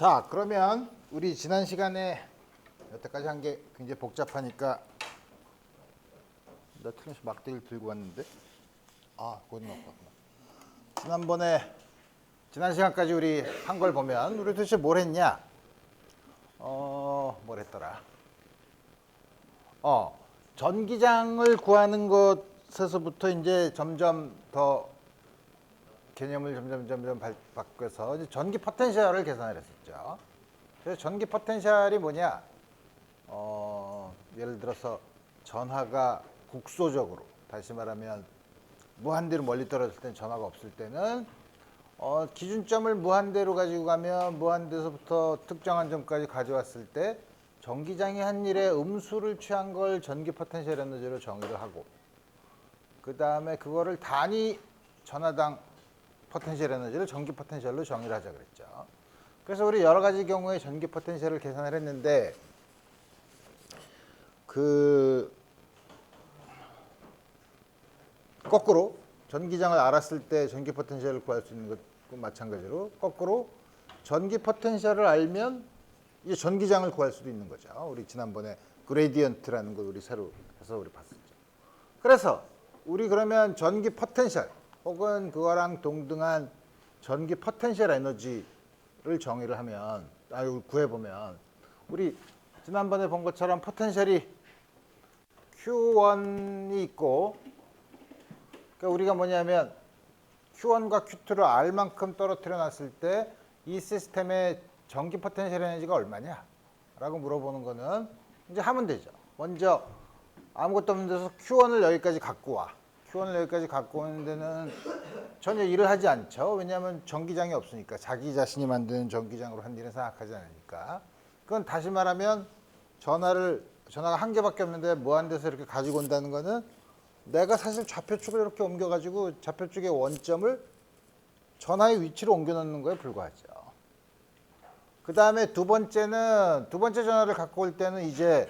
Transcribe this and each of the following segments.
자, 그러면 우리 지난 시간에 여태까지 한 게 굉장히 복잡하니까 나 틀림없이 막대기를 들고 왔는데 거기 놓고 왔구나. 지난 시간까지 우리 한 걸 보면 우리 도대체 뭘 했냐? 뭘 했더라? 전기장을 구하는 것에서부터 이제 점점 더 개념을 점점 바꿔서 이제 전기 포텐셜을 계산을 했었죠. 그래서 전기 포텐셜이 뭐냐? 예를 들어서 전하가 국소적으로, 다시 말하면 무한대로 멀리 떨어질 때는 전하가 없을 때는 기준점을 무한대로 가지고 가면 무한대에서부터 특정한 점까지 가져왔을 때 전기장이 한 일에 음수를 취한 걸 전기 포텐셜 에너지로 정의를 하고, 그 다음에 그거를 단위 전하당 포텐셜 에너지를 전기 포텐셜로 정의를 하자 그랬죠. 그래서 우리 여러 가지 경우에 전기 포텐셜을 계산을 했는데, 거꾸로 전기장을 알았을 때 전기 포텐셜을 구할 수 있는 것과 마찬가지로 거꾸로 전기 포텐셜을 알면 이제 전기장을 구할 수도 있는 거죠. 우리 지난번에 그레디언트라는 걸 우리 새로 해서 우리 봤었죠. 그래서 우리 그러면 전기 포텐셜 혹은 그거랑 동등한 전기 포텐셜 에너지를 정의를 하면, 구해보면 우리 지난번에 본 것처럼 포텐셜이 Q1이 있고, 그러니까 우리가 뭐냐면 Q1과 Q2를 R만큼 떨어뜨려 놨을 때 이 시스템의 전기 포텐셜 에너지가 얼마냐? 라고 물어보는 거는 이제 하면 되죠. 먼저 아무것도 없는 데서 Q1을 여기까지 갖고 와. Q1을 여기까지 갖고 오는 데는 전혀 일을 하지 않죠. 왜냐하면 전기장이 없으니까. 자기 자신이 만드는 전기장으로 한 일은 생각하지 않으니까. 그건 다시 말하면 전화가 한 개밖에 없는데 무한대에서 이렇게 가지고 온다는 거는 내가 사실 좌표축을 이렇게 옮겨가지고 좌표축의 원점을 전화의 위치로 옮겨 놓는 거에 불과하죠. 그 다음에 두 번째 전화를 갖고 올 때는 이제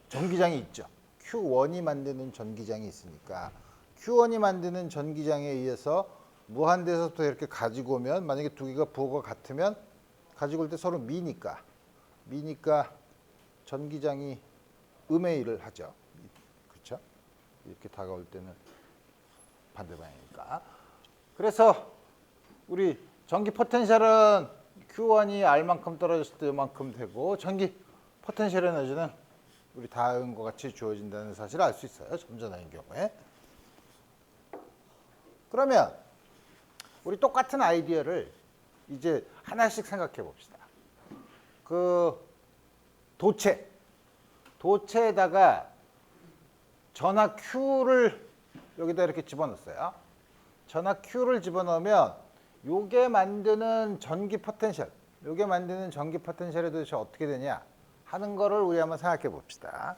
전기장이 있죠. Q1이 만드는 전기장이 있으니까 Q1이 만드는 전기장에 의해서 무한대에서부터 이렇게 가지고 오면, 만약에 두 개가 부호가 같으면 가지고 올 때 서로 미니까 전기장이 음의 일을 하죠. 그렇죠? 이렇게 다가올 때는 반대 방향이니까. 그래서 우리 전기 포텐셜은 Q1이 R만큼 떨어졌을 때 이만큼 되고, 전기 포텐셜 에너지는 우리 다음과 같이 주어진다는 사실을 알 수 있어요. 점전화인 경우에. 그러면 우리 똑같은 아이디어를 이제 하나씩 생각해 봅시다. 도체에다가 전하 Q를 여기다 이렇게 집어넣었어요. 전하 Q를 집어넣으면 요게 만드는 전기 포텐셜이 도대체 어떻게 되냐 하는 거를 우리 한번 생각해 봅시다.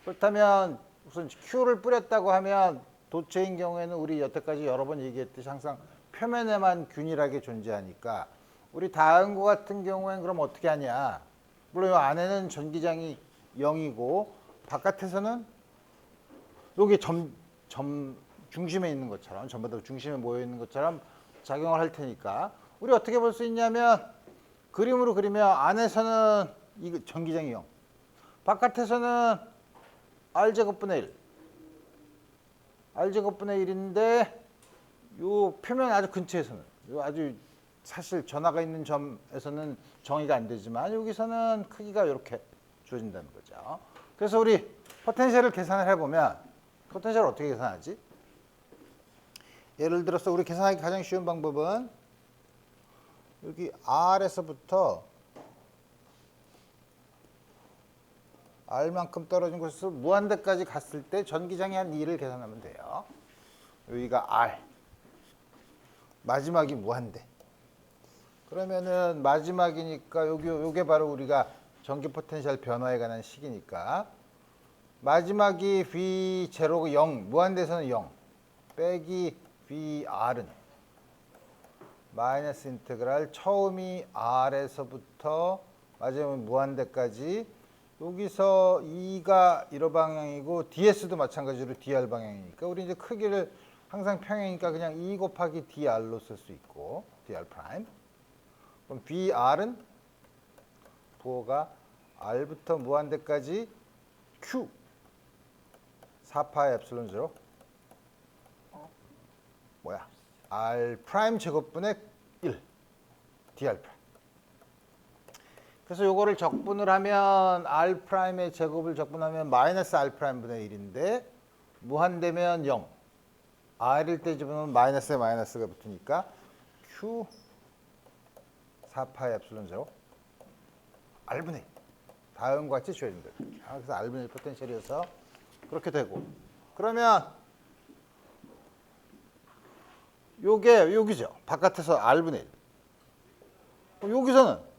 그렇다면 우선 Q를 뿌렸다고 하면 도체인 경우에는 우리 여태까지 여러 번 얘기했듯이 항상 표면에만 균일하게 존재하니까 우리 다음과 같은 경우에는 그럼 어떻게 하냐. 물론 이 안에는 전기장이 0이고 바깥에서는 여기 중심에 있는 것처럼, 전부 다 중심에 모여 있는 것처럼 작용을 할 테니까 우리 어떻게 볼 수 있냐면, 그림으로 그리면 안에서는 이 전기장이 0, 바깥에서는 R제곱분의 1인데 요 표면 아주 근처에서는, 요 아주 사실 전하가 있는 점에서는 정의가 안 되지만 여기서는 크기가 이렇게 주어진다는 거죠. 그래서 우리 포텐셜을 계산을 해보면, 포텐셜을 어떻게 계산하지? 예를 들어서 우리 계산하기 가장 쉬운 방법은 여기 R에서부터 R만큼 떨어진 곳에서 무한대까지 갔을 때 전기장의 한 2를 계산하면 돼요. 여기가 R, 마지막이 무한대. 그러면은 마지막이니까 요게 바로 우리가 전기 포텐셜 변화에 관한 식이니까, 마지막이 V0가 0, 무한대에서는 0, 빼기 VR은 마이너스 인테그랄 처음이 R에서부터 마지막에 무한대까지, 여기서 2가 1호 방향이고 DS도 마찬가지로 DR 방향이니까 우리 이제 크기를 항상 평행이니까 그냥 2 곱하기 DR로 쓸 수 있고, DR 프라임. 그럼 BR은 부호가 R부터 무한대까지 Q 4파이 엡실론 0 뭐야? R 프라임 제곱분의 1 dR 프라임. 그래서 요거를 적분을 하면 R 프라임의 제곱을 적분하면 마이너스 R 프라임 분의 1인데 무한대면 0. R일 때 집어넣으면 마이너스에 마이너스가 붙으니까 Q 4파이 엡실론 0 R분의 1. 다음과 같이 주어진다. 그래서 R분의 1 포텐셜이어서 그렇게 되고. 그러면 요게 여기죠. 바깥에서 R분의 1. 여기서는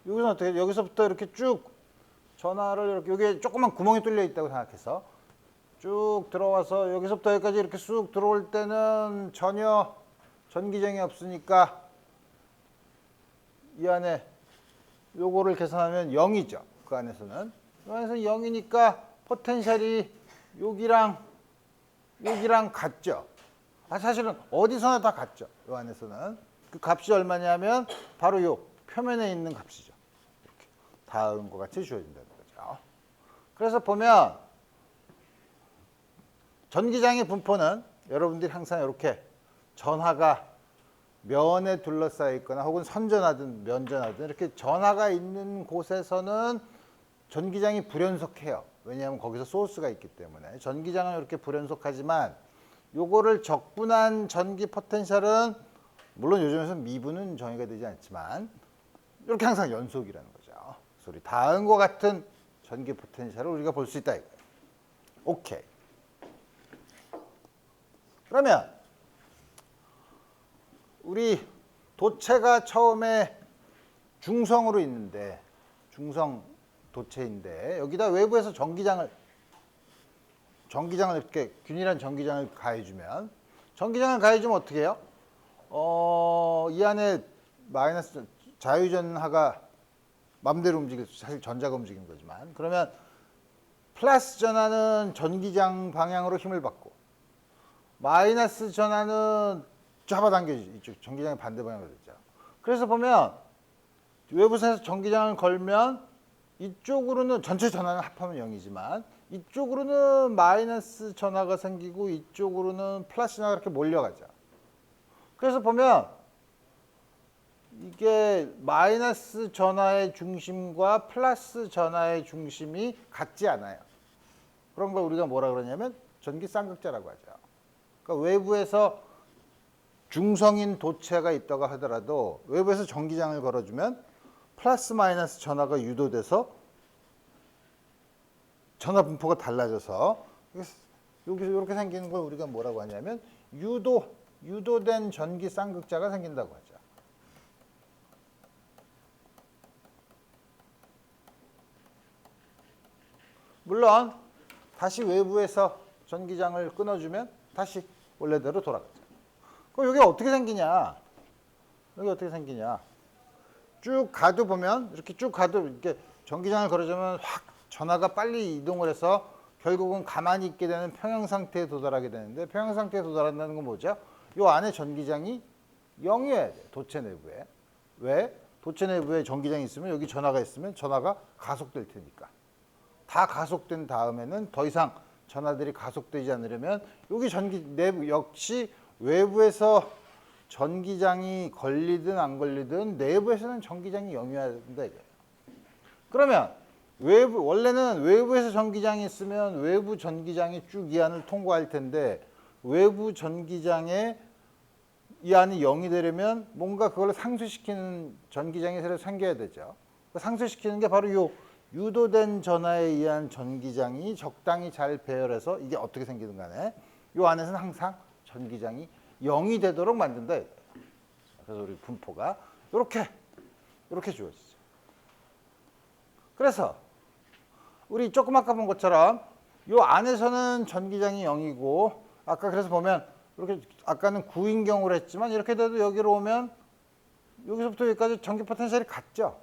여기서 어떻게 여기서부터 이렇게 쭉 전하를 이렇게 여기에 조그만 구멍이 뚫려 있다고 생각해서 쭉 들어와서 여기서부터 여기까지 이렇게 쑥 들어올 때는 전혀 전기장이 없으니까 이 안에 요거를 계산하면 0이죠. 그 안에서는. 그 안에서 0이니까 포텐셜이 여기랑 같죠. 사실은 어디서나 다 같죠. 요 안에서는. 그 값이 얼마냐면 바로 요 표면에 있는 값이죠. 이렇게 다음과 같이 주어진다는 거죠. 그래서 보면 전기장의 분포는 여러분들이 항상 이렇게 전하가 면에 둘러싸여 있거나 혹은 선전하든 면전하든 이렇게 전하가 있는 곳에서는 전기장이 불연속해요. 왜냐하면 거기서 소스가 있기 때문에. 전기장은 이렇게 불연속하지만 요거를 적분한 전기 포텐셜은 물론 요즘에는 미분은 정의가 되지 않지만 이렇게 항상 연속이라는 거죠. 그래서 우리 다음과 같은 전기 포텐셜을 우리가 볼 수 있다 이거예요. 오케이. 그러면 우리 도체가 처음에 중성으로 있는데 중성 도체인데 여기다 외부에서 전기장을 이렇게 균일한 전기장을 가해주면 어떻게 해요? 이 안에 마이너스 자유전하가 마음대로 움직일 수 사실 전자가 움직이는 거지만 그러면 플러스 전하는 전기장 방향으로 힘을 받고 마이너스 전하는 잡아당겨지죠. 이쪽 전기장의 반대 방향으로 되죠. 그래서 보면 외부선에서 전기장을 걸면 이쪽으로는 전체 전하는 합하면 0이지만 이쪽으로는 마이너스 전하가 생기고 이쪽으로는 플러스 전하가 이렇게 몰려가죠. 그래서 보면 이게 마이너스 전하의 중심과 플러스 전하의 중심이 같지 않아요. 그런 걸 우리가 뭐라 그러냐면 전기 쌍극자라고 하죠. 그러니까 외부에서 중성인 도체가 있다고 하더라도 외부에서 전기장을 걸어주면 플러스 마이너스 전하가 유도돼서 전하 분포가 달라져서 여기서 이렇게 생기는 걸 우리가 뭐라고 하냐면 유도된 전기 쌍극자가 생긴다고 하죠. 물론 다시 외부에서 전기장을 끊어주면 다시 원래대로 돌아가죠. 그럼 이게 어떻게 생기냐? 쭉 가도 보면 이렇게 쭉 가도 이렇게 전기장을 걸어주면 확 전하가 빨리 이동을 해서 결국은 가만히 있게 되는 평형 상태에 도달하게 되는데 평형 상태에 도달한다는 건 뭐죠? 이 안에 전기장이 0이어야 돼. 도체 내부에. 왜? 도체 내부에 전기장이 있으면 여기 전하가 있으면 전하가 가속될 테니까. 다 가속된 다음에는 더 이상 전하들이 가속되지 않으려면 여기 전기 내부 역시 외부에서 전기장이 걸리든 안 걸리든 내부에서는 전기장이 0이어야 된다 이거예요. 그러면 원래는 외부에서 전기장이 있으면 외부 전기장이 쭉 이 안을 통과할 텐데 외부 전기장에 이 안이 0이 되려면 뭔가 그걸 상쇄시키는 전기장이 새로 생겨야 되죠. 상쇄시키는 게 바로 이 유도된 전하에 의한 전기장이 적당히 잘 배열해서 이게 어떻게 생기든 간에 이 안에서는 항상 전기장이 0이 되도록 만든다. 그래서 우리 분포가 이렇게 주어지죠. 그래서 우리 조금 아까 본 것처럼 이 안에서는 전기장이 0이고 아까 그래서 보면 이렇게 아까는 구인 경우를 했지만 이렇게 돼도 여기로 오면 여기서부터 여기까지 전기 포텐셜이 같죠.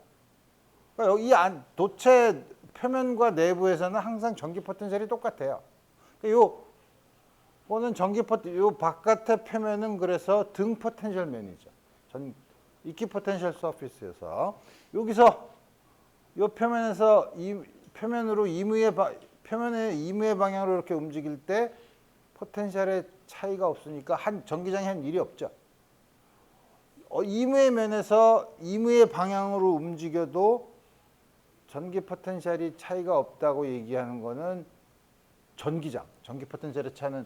그러니까 이 도체 표면과 내부에서는 항상 전기 포텐셜이 똑같아요. 그러니까 또는 요 바깥의 표면은 그래서 등 포텐셜 면이죠. 이퀴 포텐셜 서피스에서 여기서 요 표면에서 표면으로 표면의 이무의 방향으로 이렇게 움직일 때 포텐셜의 차이가 없으니까 전기장이 한 일이 없죠. 이무의 면에서 이무의 방향으로 움직여도 전기 포텐셜이 차이가 없다고 얘기하는 거는 전기 포텐셜의 차는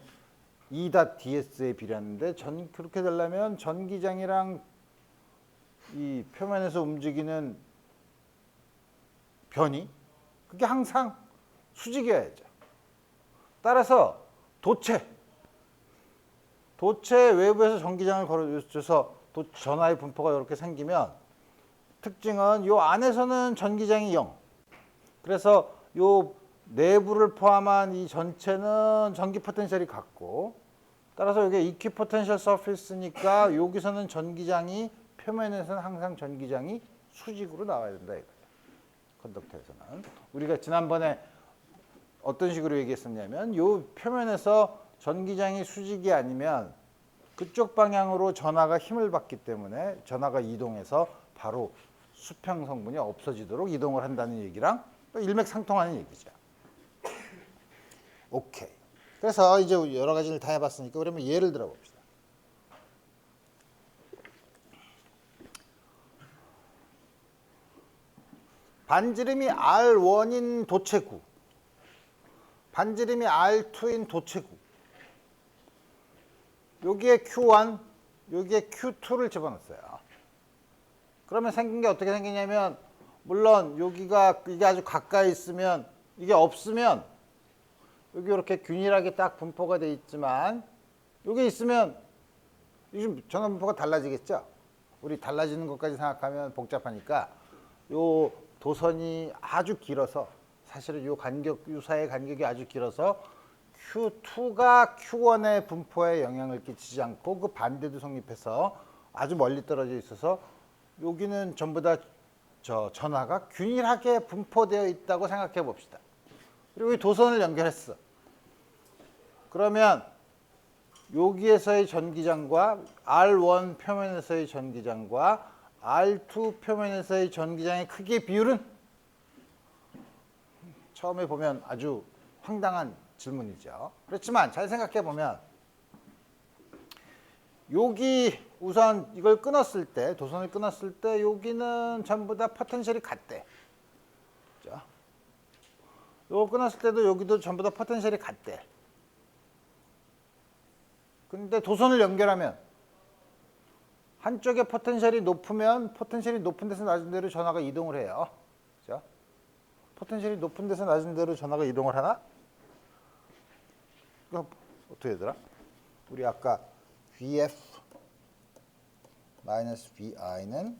E.ds에 비례하는데 그렇게 되려면 전기장이랑 이 표면에서 움직이는 변이 그게 항상 수직이어야죠. 따라서 도체 외부에서 전기장을 걸어줘서 전하의 분포가 이렇게 생기면 특징은 요 안에서는 전기장이 0. 그래서 요 내부를 포함한 이 전체는 전기 포텐셜이 같고 따라서 이게 이퀴 포텐셜 서피스니까 여기서는 전기장이 표면에서는 항상 전기장이 수직으로 나와야 된다 이거예요. 컨덕터에서는. 우리가 지난번에 어떤 식으로 얘기했었냐면 요 표면에서 전기장이 수직이 아니면 그쪽 방향으로 전하가 힘을 받기 때문에 전하가 이동해서 바로 수평 성분이 없어지도록 이동을 한다는 얘기랑 또 일맥상통하는 얘기죠. 오케이. 그래서 이제 여러 가지를 다 해봤으니까 그러면 예를 들어 봅시다. 반지름이 R1인 도체구, 반지름이 R2인 도체구. 여기에 Q1, 여기에 Q2를 집어넣었어요. 그러면 생긴 게 어떻게 생기냐면 물론 이게 아주 가까이 있으면 이게 없으면 여기 이렇게 균일하게 딱 분포가 돼 있지만 여기 있으면 요즘 전원 분포가 달라지겠죠. 우리 달라지는 것까지 생각하면 복잡하니까 요 도선이 아주 길어서 사실은 요 사이의 간격이 아주 길어서 Q2가 Q1의 분포에 영향을 끼치지 않고 그 반대도 성립해서 아주 멀리 떨어져 있어서 여기는 전부 다 전하가 균일하게 분포되어 있다고 생각해 봅시다. 그리고 이 도선을 연결했어. 그러면 여기에서의 전기장과 R1 표면에서의 전기장과 R2 표면에서의 전기장의 크기의 비율은 처음에 보면 아주 황당한 질문이죠. 그렇지만 잘 생각해 보면 여기 우선 이걸 끊었을 때 도선을 끊었을 때 여기는 전부 다 포텐셜이 같대. 자, 이거 끊었을 때도 여기도 전부 다 포텐셜이 같대. 근데 도선을 연결하면 한쪽에 포텐셜이 높으면 포텐셜이 높은 데서 낮은 데로 전하가 이동을 해요. 그죠? 포텐셜이 높은 데서 낮은 데로 전하가 이동을 하나? 이거 어떻게 되더라? 우리 아까 VF 마이너스 VI는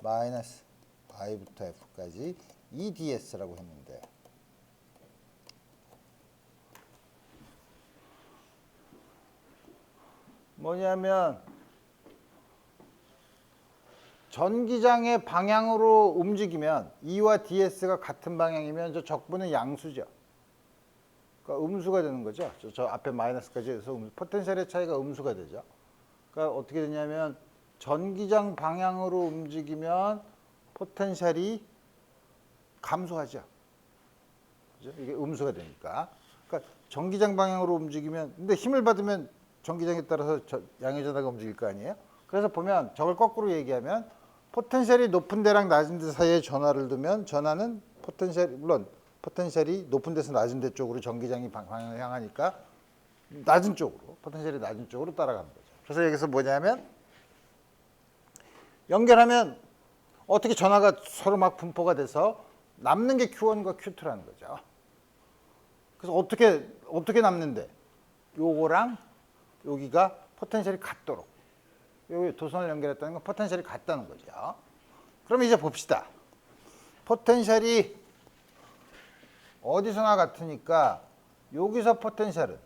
마이너스 I부터 F까지 EDS라고 했는데 뭐냐면 전기장의 방향으로 움직이면 E와 DS가 같은 방향이면 저 적분은 양수죠. 그러니까 음수가 되는 거죠. 저 앞에 마이너스까지 해서 포텐셜의 차이가 음수가 되죠. 그러니까 어떻게 되냐면 전기장 방향으로 움직이면 포텐셜이 감소하죠. 그죠? 이게 음수가 되니까. 그러니까 전기장 방향으로 움직이면 근데 힘을 받으면 전기장에 따라서 양의 전하가 움직일 거 아니에요? 그래서 보면 저걸 거꾸로 얘기하면 포텐셜이 높은 데랑 낮은 데 사이에 전하를 두면 전하는 물론 포텐셜이 높은 데서 낮은 데 쪽으로 전기장이 방향을 향하니까 낮은 쪽으로 포텐셜이 낮은 쪽으로 따라가는 거죠. 그래서 여기서 뭐냐면 연결하면 어떻게 전하가 서로 막 분포가 돼서 남는 게 Q1과 Q2라는 거죠. 그래서 어떻게 남는데 요거랑 여기가 포텐셜이 같도록 여기 도선을 연결했다는 건 포텐셜이 같다는 거죠. 그럼 이제 봅시다. 포텐셜이 어디서나 같으니까 여기서 포텐셜은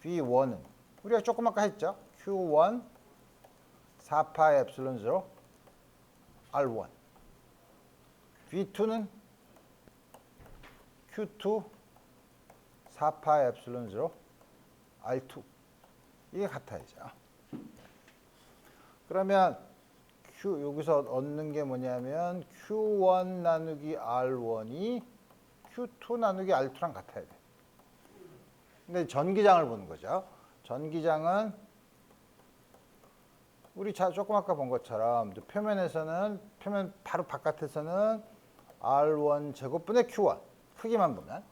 V1은 우리가 조금 아까 했죠. Q1 4파이 엡실론 0 R1 V2는 Q2 4파이 엡실론 0 R2 이게 같아야죠. 그러면 여기서 얻는 게 뭐냐면 Q1 나누기 R1이 Q2 나누기 R2랑 같아야 돼. 근데 전기장을 보는 거죠. 전기장은 우리 조금 아까 본 것처럼 표면 바로 바깥에서는 R1 제곱분의 Q1 크기만 보면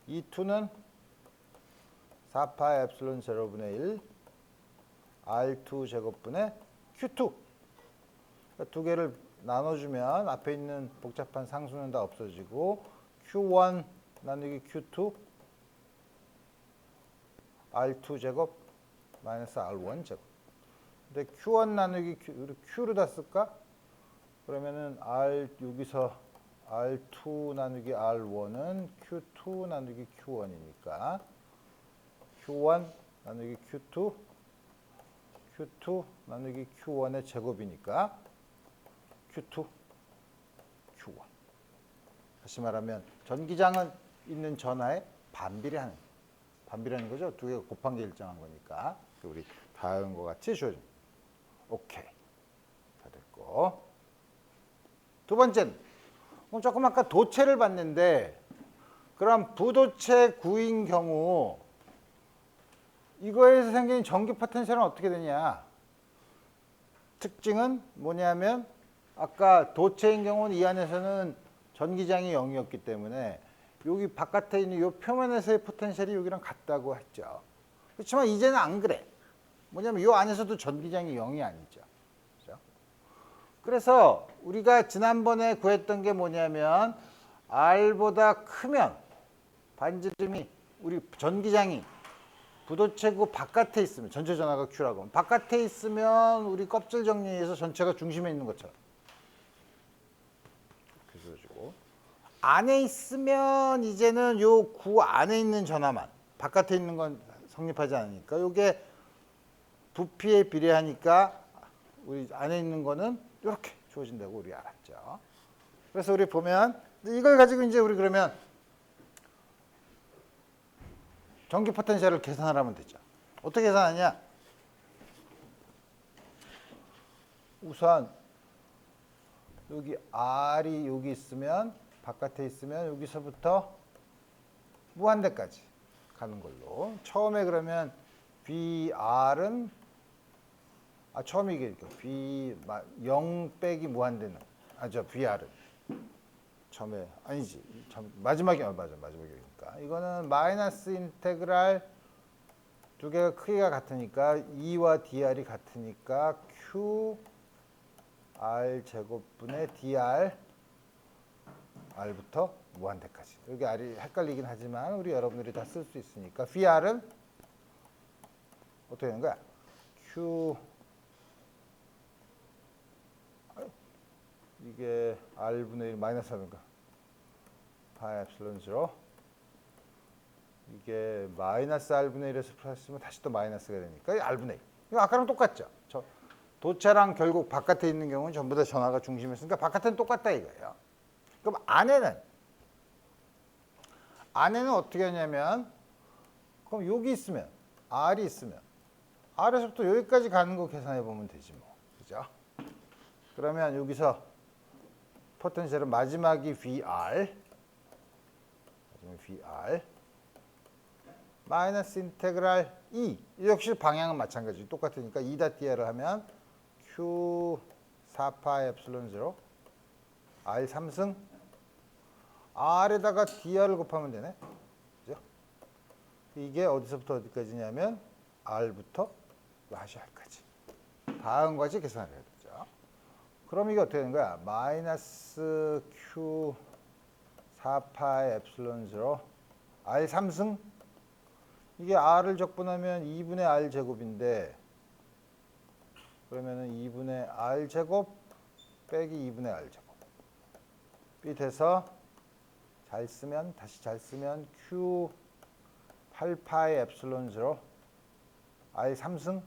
E2는 4파 엡실론 0분의 1 R2 제곱분의 Q2 두 개를 나눠주면 앞에 있는 복잡한 상수는 다 없어지고 Q1 나누기 Q2 R2 제곱 마이너스 R1 제곱. 근데 Q1 나누기 우리 Q로 다 쓸까? 그러면은 여기서 R2 나누기 R1은 Q2 나누기 Q1이니까 Q1 나누기 Q2 Q2 나누기 Q1의 제곱이니까 Q2 Q1. 다시 말하면 전기장은 있는 전하에 반비례하는 거죠. 두 개가 곱한 게 일정한 거니까. 우리 다음 거 같이 주어집니다. 오케이. 다 됐고. 두 번째는 조금 아까 도체를 봤는데 그럼 부도체 구인 경우 이거에서 생긴 전기 포텐셜은 어떻게 되냐? 특징은 뭐냐면 아까 도체인 경우는 이 안에서는 전기장이 0이었기 때문에 여기 바깥에 있는 이 표면에서의 포텐셜이 여기랑 같다고 했죠. 그렇지만 이제는 안 그래. 뭐냐면 이 안에서도 전기장이 0이 아니죠. 그렇죠? 그래서 우리가 지난번에 구했던 게 뭐냐면 R보다 크면 반지름이 우리 전기장이 부도체구 바깥에 있으면 전체 전하가 Q라고 하면 바깥에 있으면 우리 껍질 정리해서 전체가 중심에 있는 것처럼 이렇게 주고 안에 있으면 이제는 요 구 안에 있는 전하만 바깥에 있는 건 성립하지 않으니까 요게 부피에 비례하니까 우리 안에 있는 거는 이렇게 주어진다고 우리 알았죠. 그래서 우리 보면 이걸 가지고 이제 우리 그러면 전기 포텐셜을 계산하면 되죠. 어떻게 계산하냐? 우선 여기 R이 여기 있으면 바깥에 있으면 여기서부터 무한대까지 가는 걸로. 처음에 그러면 VR은 처음에 이게 V 0 빼기 무한대는 VR은 처음에 아니지 마지막에 맞아 마지막이니까 이거는 마이너스 인테그랄 두 개가 크기가 같으니까 E와 DR이 같으니까 Q R 제곱분의 DR R부터 무한대까지. 여기 R이 헷갈리긴 하지만 우리 여러분들이 다 쓸 수 있으니까 VR은 어떻게 되는 거야? Q 이게 R분의 1 마이너스 R인가? 파이 엡실론 0 이게 마이너스 R분의 1에서 플러스면 다시 또 마이너스가 되니까 R분의 1. 이거 아까랑 똑같죠? 도체랑 결국 바깥에 있는 경우는 전부 다 전하가 중심에 있으니까 바깥은 똑같다 이거예요. 그럼 안에는 어떻게 하냐면 그럼 여기 있으면 R이 있으면 R에서부터 여기까지 가는 거 계산해 보면 되지 뭐. 그죠? 그러면 여기서 포텐셜은 마지막이 VR 마이너스 인테그랄 E 역시 방향은 마찬가지 똑같으니까 E 다 DR을 하면 Q 4파 엡실론 0 R 3승 R에다가 DR을 곱하면 되네. 그죠? 이게 어디서부터 어디까지냐면 R부터 R까지. 다음 과지 계산을 해야 되죠. 그럼 이게 어떻게 되는 거야? 마이너스 Q 4파 엡실론 0 R 3승 이게 R을 적분하면 2분의 R 제곱인데 그러면은 2분의 R 제곱 빼기 2분의 R 제곱 이 돼서 다시 잘 쓰면 Q 8파이 엡실론 0 R 3승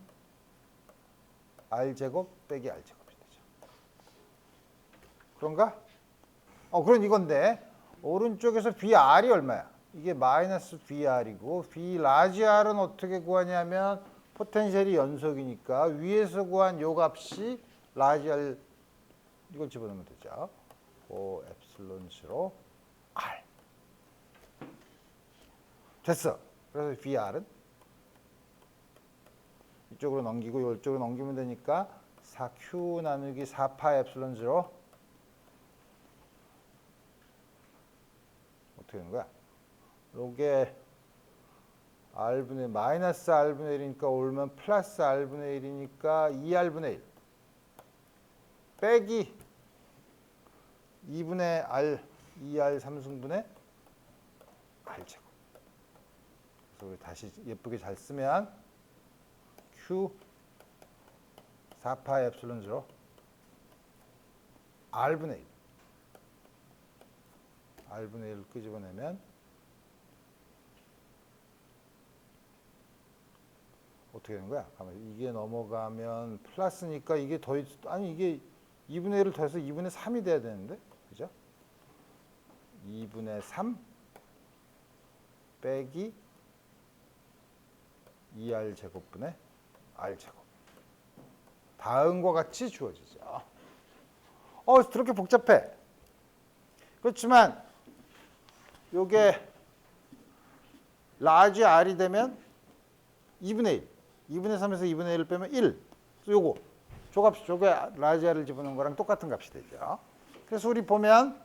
R 제곱 빼기 R 제곱이 되죠. 그런가? 그런 이건데 오른쪽에서 VR이 얼마야? 이게 마이너스 VR이고 V 라지 R은 어떻게 구하냐면 포텐셜이 연속이니까 위에서 구한 요 값이 라지 R 이걸 집어넣으면 되죠. 5 엡실론 0 R 됐어. 그래서 VR은 이쪽으로 넘기고 이쪽으로 넘기면 되니까 4Q 나누기 4파 엡실론 0 어떻게 되는 거야? 요게 R분의 마이너스 R분의 1이니까 올면 플러스 R분의 1이니까 2R분의 1 빼기 2분의 R 2R 3승분의 R제곱. 그래서 우리 다시 예쁘게 잘 쓰면 Q 4파 엡실론 0 R분의 1 R분의 1을 끄집어내면 어떻게 되는 거야? 이게 넘어가면 플러스니까 이게 아니 이게 2분의 1을 더해서 2분의 3이 돼야 되는데 그죠? 2분의 3 빼기 2R 제곱분의 R 제곱 다음과 같이 주어지죠. 그렇게 복잡해. 그렇지만 요게 라지 R이 되면 2분의 1 2분의 3에서 2분의 1을 빼면 1 요거 저게 라지 R을 집어넣은 거랑 똑같은 값이 되죠. 그래서 우리 보면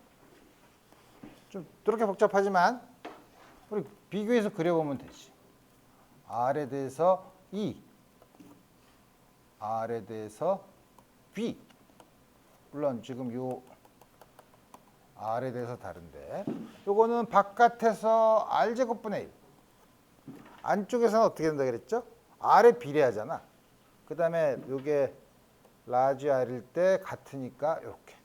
좀 그렇게 복잡하지만 우리 비교해서 그려보면 되지. R에 대해서 E R에 대해서 B 물론 지금 요 R에 대해서 다른데 요거는 바깥에서 R제곱분의 1 안쪽에서는 어떻게 된다 그랬죠? R에 비례하잖아. 그 다음에 요게 라지 R일 때 같으니까 이렇게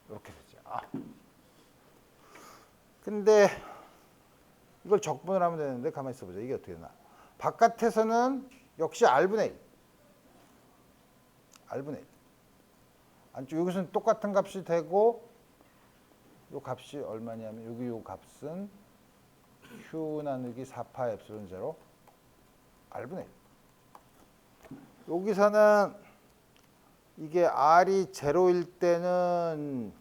되죠. 근데 이걸 적분을 하면 되는데 가만히 있어보자. 이게 어떻게 되나. 바깥에서는 역시 R분의 1 R분의 1 안쪽 여기서는 똑같은 값이 되고 요 값이 얼마냐면 여기 요 값은 Q 나누기 4파 엡실론 0 R분의 1 여기서는 이게 R이 제로일 때는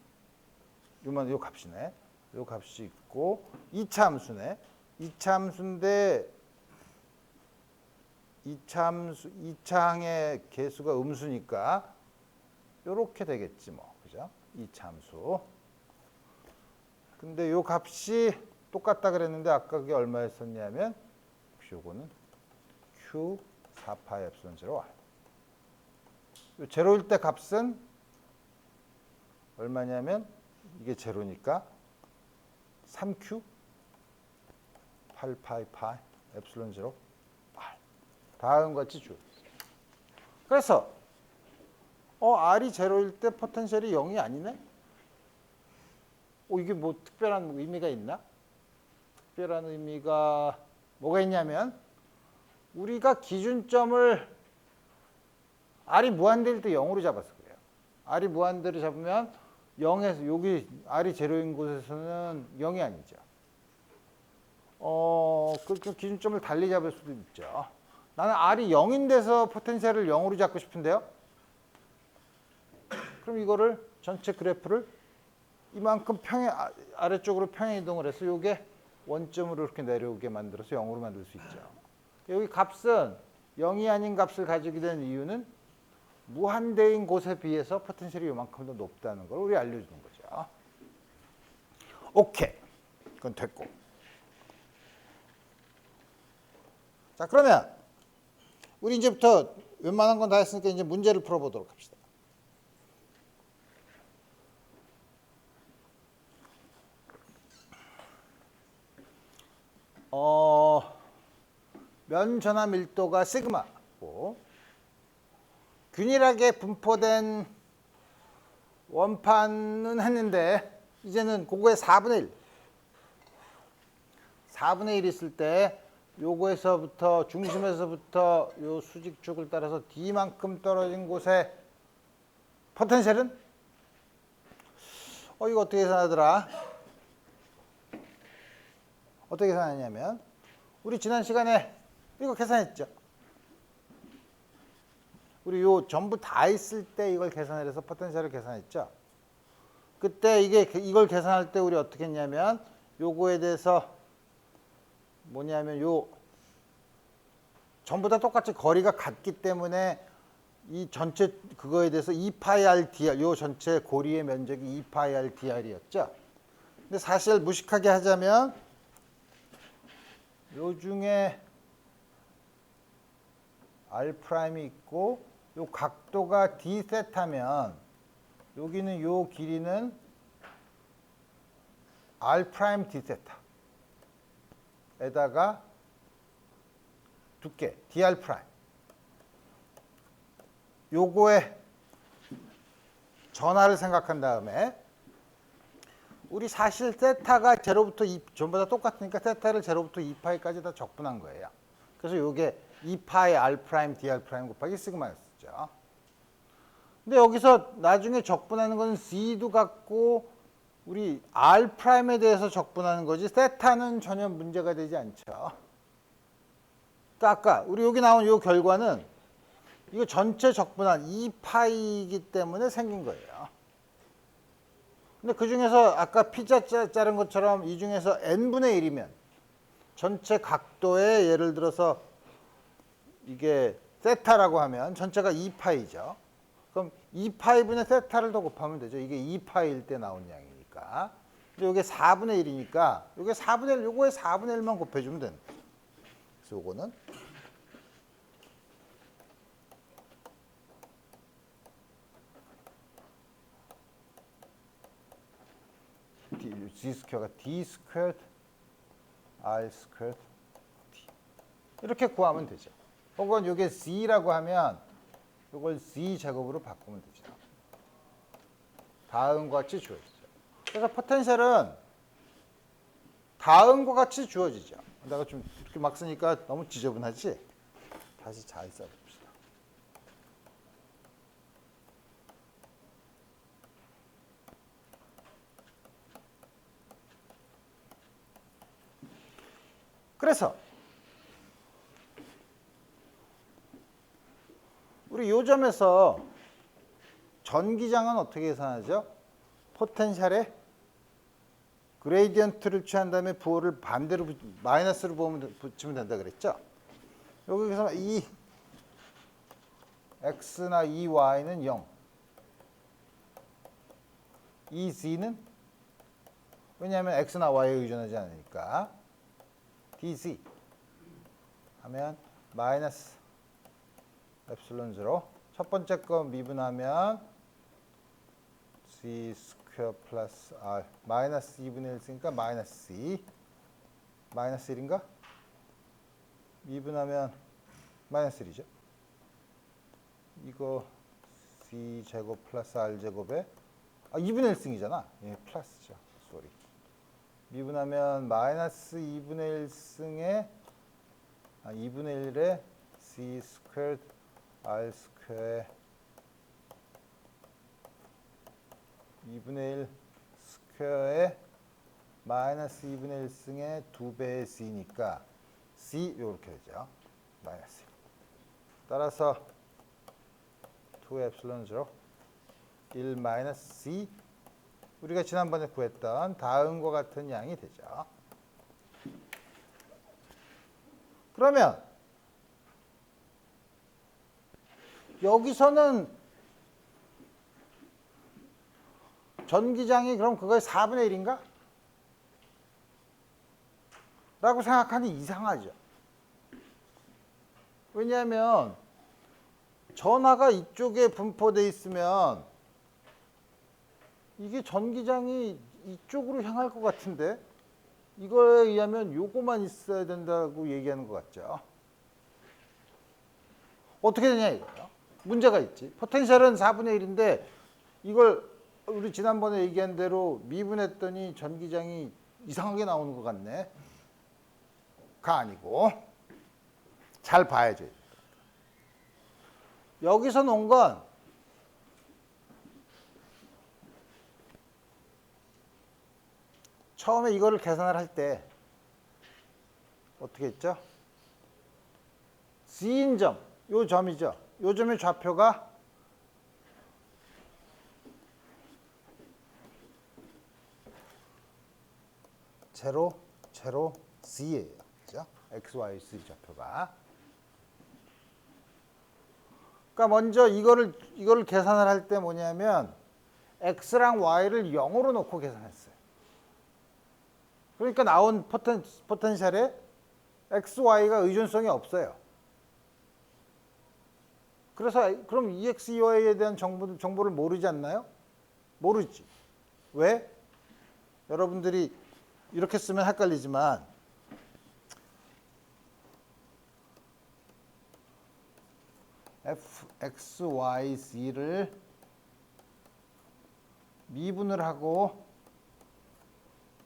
요 값이네. 요 값이 있고 2차 함수네. 2차 함수인데 2차항의 개수가 음수니까 요렇게 되겠지 뭐. 그죠? 2차 함수. 근데 요 값이 똑같다 그랬는데 아까 그게 얼마였었냐면 요거는 Q 4파 엡실론 0 R. 제로일 때 값은 얼마냐면 이게 제로니까 3Q 8파이 엡실론 0 R. 다음과 같이 주. 그래서 R이 제로일 때 포텐셜이 0이 아니네? 이게 뭐 특별한 의미가 있나? 특별한 의미가 뭐가 있냐면 우리가 기준점을 R이 무한대일 때 0으로 잡아서 그래요. R이 무한대로 잡으면 0에서 여기 R이 제로인 곳에서는 0이 아니죠. 그 기준점을 달리 잡을 수도 있죠. 나는 R이 0인 데서 포텐셜을 0으로 잡고 싶은데요. 그럼 이거를 전체 그래프를 이만큼 아래쪽으로 평행 이동을 해서 이게 원점으로 이렇게 내려오게 만들어서 0으로 만들 수 있죠. 여기 값은 0이 아닌 값을 가지게 된 이유는 무한대인 곳에 비해서 포텐셜이 이만큼 더 높다는 걸 우리 알려주는 거죠. 오케이. 그건 됐고. 자, 그러면 우리 이제부터 웬만한 건 다 했으니까 이제 문제를 풀어보도록 합시다. 면 전화 밀도가 시그마고 균일하게 분포된 원판은 했는데 이제는 그거의 4분의 1 4분의 1 있을 때 요거에서부터 중심에서부터 요 수직축을 따라서 D만큼 떨어진 곳에 포텐셜은 이거 어떻게 계산하더라? 어떻게 계산하냐면 우리 지난 시간에 이거 계산했죠. 우리 요 전부 다 있을 때 이걸 계산을 해서 포텐셜을 계산했죠. 그때 이걸 계산할 때 우리 어떻게 했냐면 요거에 대해서 뭐냐면 요 전부 다 똑같이 거리가 같기 때문에 이 전체 그거에 대해서 2파이 r dr 요 전체 고리의 면적이 2파이 r dr이었죠. 근데 사실 무식하게 하자면 요 중에 r 프라임이 있고 요 각도가 d 세타면 여기는 요 길이는 r 프라임 d 세타에다가 두께 dr 프라임 요거에 전화를 생각한 다음에 우리 사실 세타가 제로부터 전부 다 똑같으니까 세타를 제로부터 2파이까지 다 적분한 거예요. 그래서 요게 2파이 r 프라임 dr 프라임 곱하기 시그마였죠. 근데 여기서 나중에 적분하는 건 c도 같고 우리 r 프라임에 대해서 적분하는 거지 세타는 전혀 문제가 되지 않죠. 그러니까 아까 우리 여기 나온 요 결과는 이거 전체 적분한 2파이이기 때문에 생긴 거예요. 근데 그 중에서 아까 피자 자른 것처럼 이 중에서 n분의 1이면 전체 각도에 예를 들어서 이게 세타라고 하면 전체가 2파이죠. 그럼 2파이분의 세타를 더 곱하면 되죠. 이게 2파이일 때 나온 양이니까. 근데 이게 4분의 1이니까 이게 4분의 1, 요거에 4분의 1만 곱해주면 되는 거예요. 그래서 요거는 g 스퀘어가 d 스퀘어드 r 스퀘어드 d 이렇게 구하면 되죠. 혹은 이게 z라고 하면 이걸 z 제곱으로 바꾸면 되죠. 다음과 같이 주어지죠. 그래서 포텐셜은 다음과 같이 주어지죠. 내가 좀 이렇게 막 쓰니까 너무 지저분하지? 다시 잘 써봅시다. 그래서 우리 요 점에서 전기장은 어떻게 계산하죠? 포텐셜에 그레이디언트를 취한 다음에 부호를 반대로 마이너스로 붙이면 된다 그랬죠? 여기서 이 x나 이 y는 0, 이 z는 왜냐하면 x나 y에 의존하지 않으니까 dz 하면 마이너스 엡실론 0. 첫 번째 거 미분하면 c 스퀘어 플러스 r 마이너스 2분의 1 쓰니까 마이너스 c 마이너스 1인가? 미분하면 마이너스 1이죠. 이거 c 제곱 플러스 r 제곱에 2분의 1승이잖아. 예, 플러스죠. 쏘리. 미분하면 마이너스 2분의 1승에 2분의 1에 c 스퀘어드 r 스퀘어에 2분의 1 스퀘어에 마이너스 2분의 1승에 2배의 c니까 c 이렇게 되죠. 마이너스 따라서 2 엡실론 0 1 마이너스 c 우리가 지난번에 구했던 다음과 같은 양이 되죠. 그러면 여기서는 전기장이 그럼 그거의 4분의 1인가? 라고 생각하니 이상하죠. 왜냐하면 전하가 이쪽에 분포되어 있으면 이게 전기장이 이쪽으로 향할 것 같은데 이거에 의하면 요거만 있어야 된다고 얘기하는 것 같죠. 어떻게 되냐 이거예요. 문제가 있지. 포텐셜은 4분의 1인데 이걸 우리 지난번에 얘기한 대로 미분했더니 전기장이 이상하게 나오는 것 같네. 가 아니고 잘 봐야죠. 여기서 놓은 건 처음에 이거를 계산을 할 때 어떻게 했죠? C인 점, 요 점이죠. 요 점의 좌표가 제로, 제로, C예요. 그죠? X, Y, Z 좌표가. 그러니까 먼저 이거를 계산을 할 때 뭐냐면 X랑 Y를 0으로 놓고 계산했어요. 그러니까 나온 포텐셜에 X, Y가 의존성이 없어요. 그래서 그럼 EX, EY에 대한 정보를 모르지 않나요? 모르지. 왜? 여러분들이 이렇게 쓰면 헷갈리지만 f, x, y, z를 미분을 하고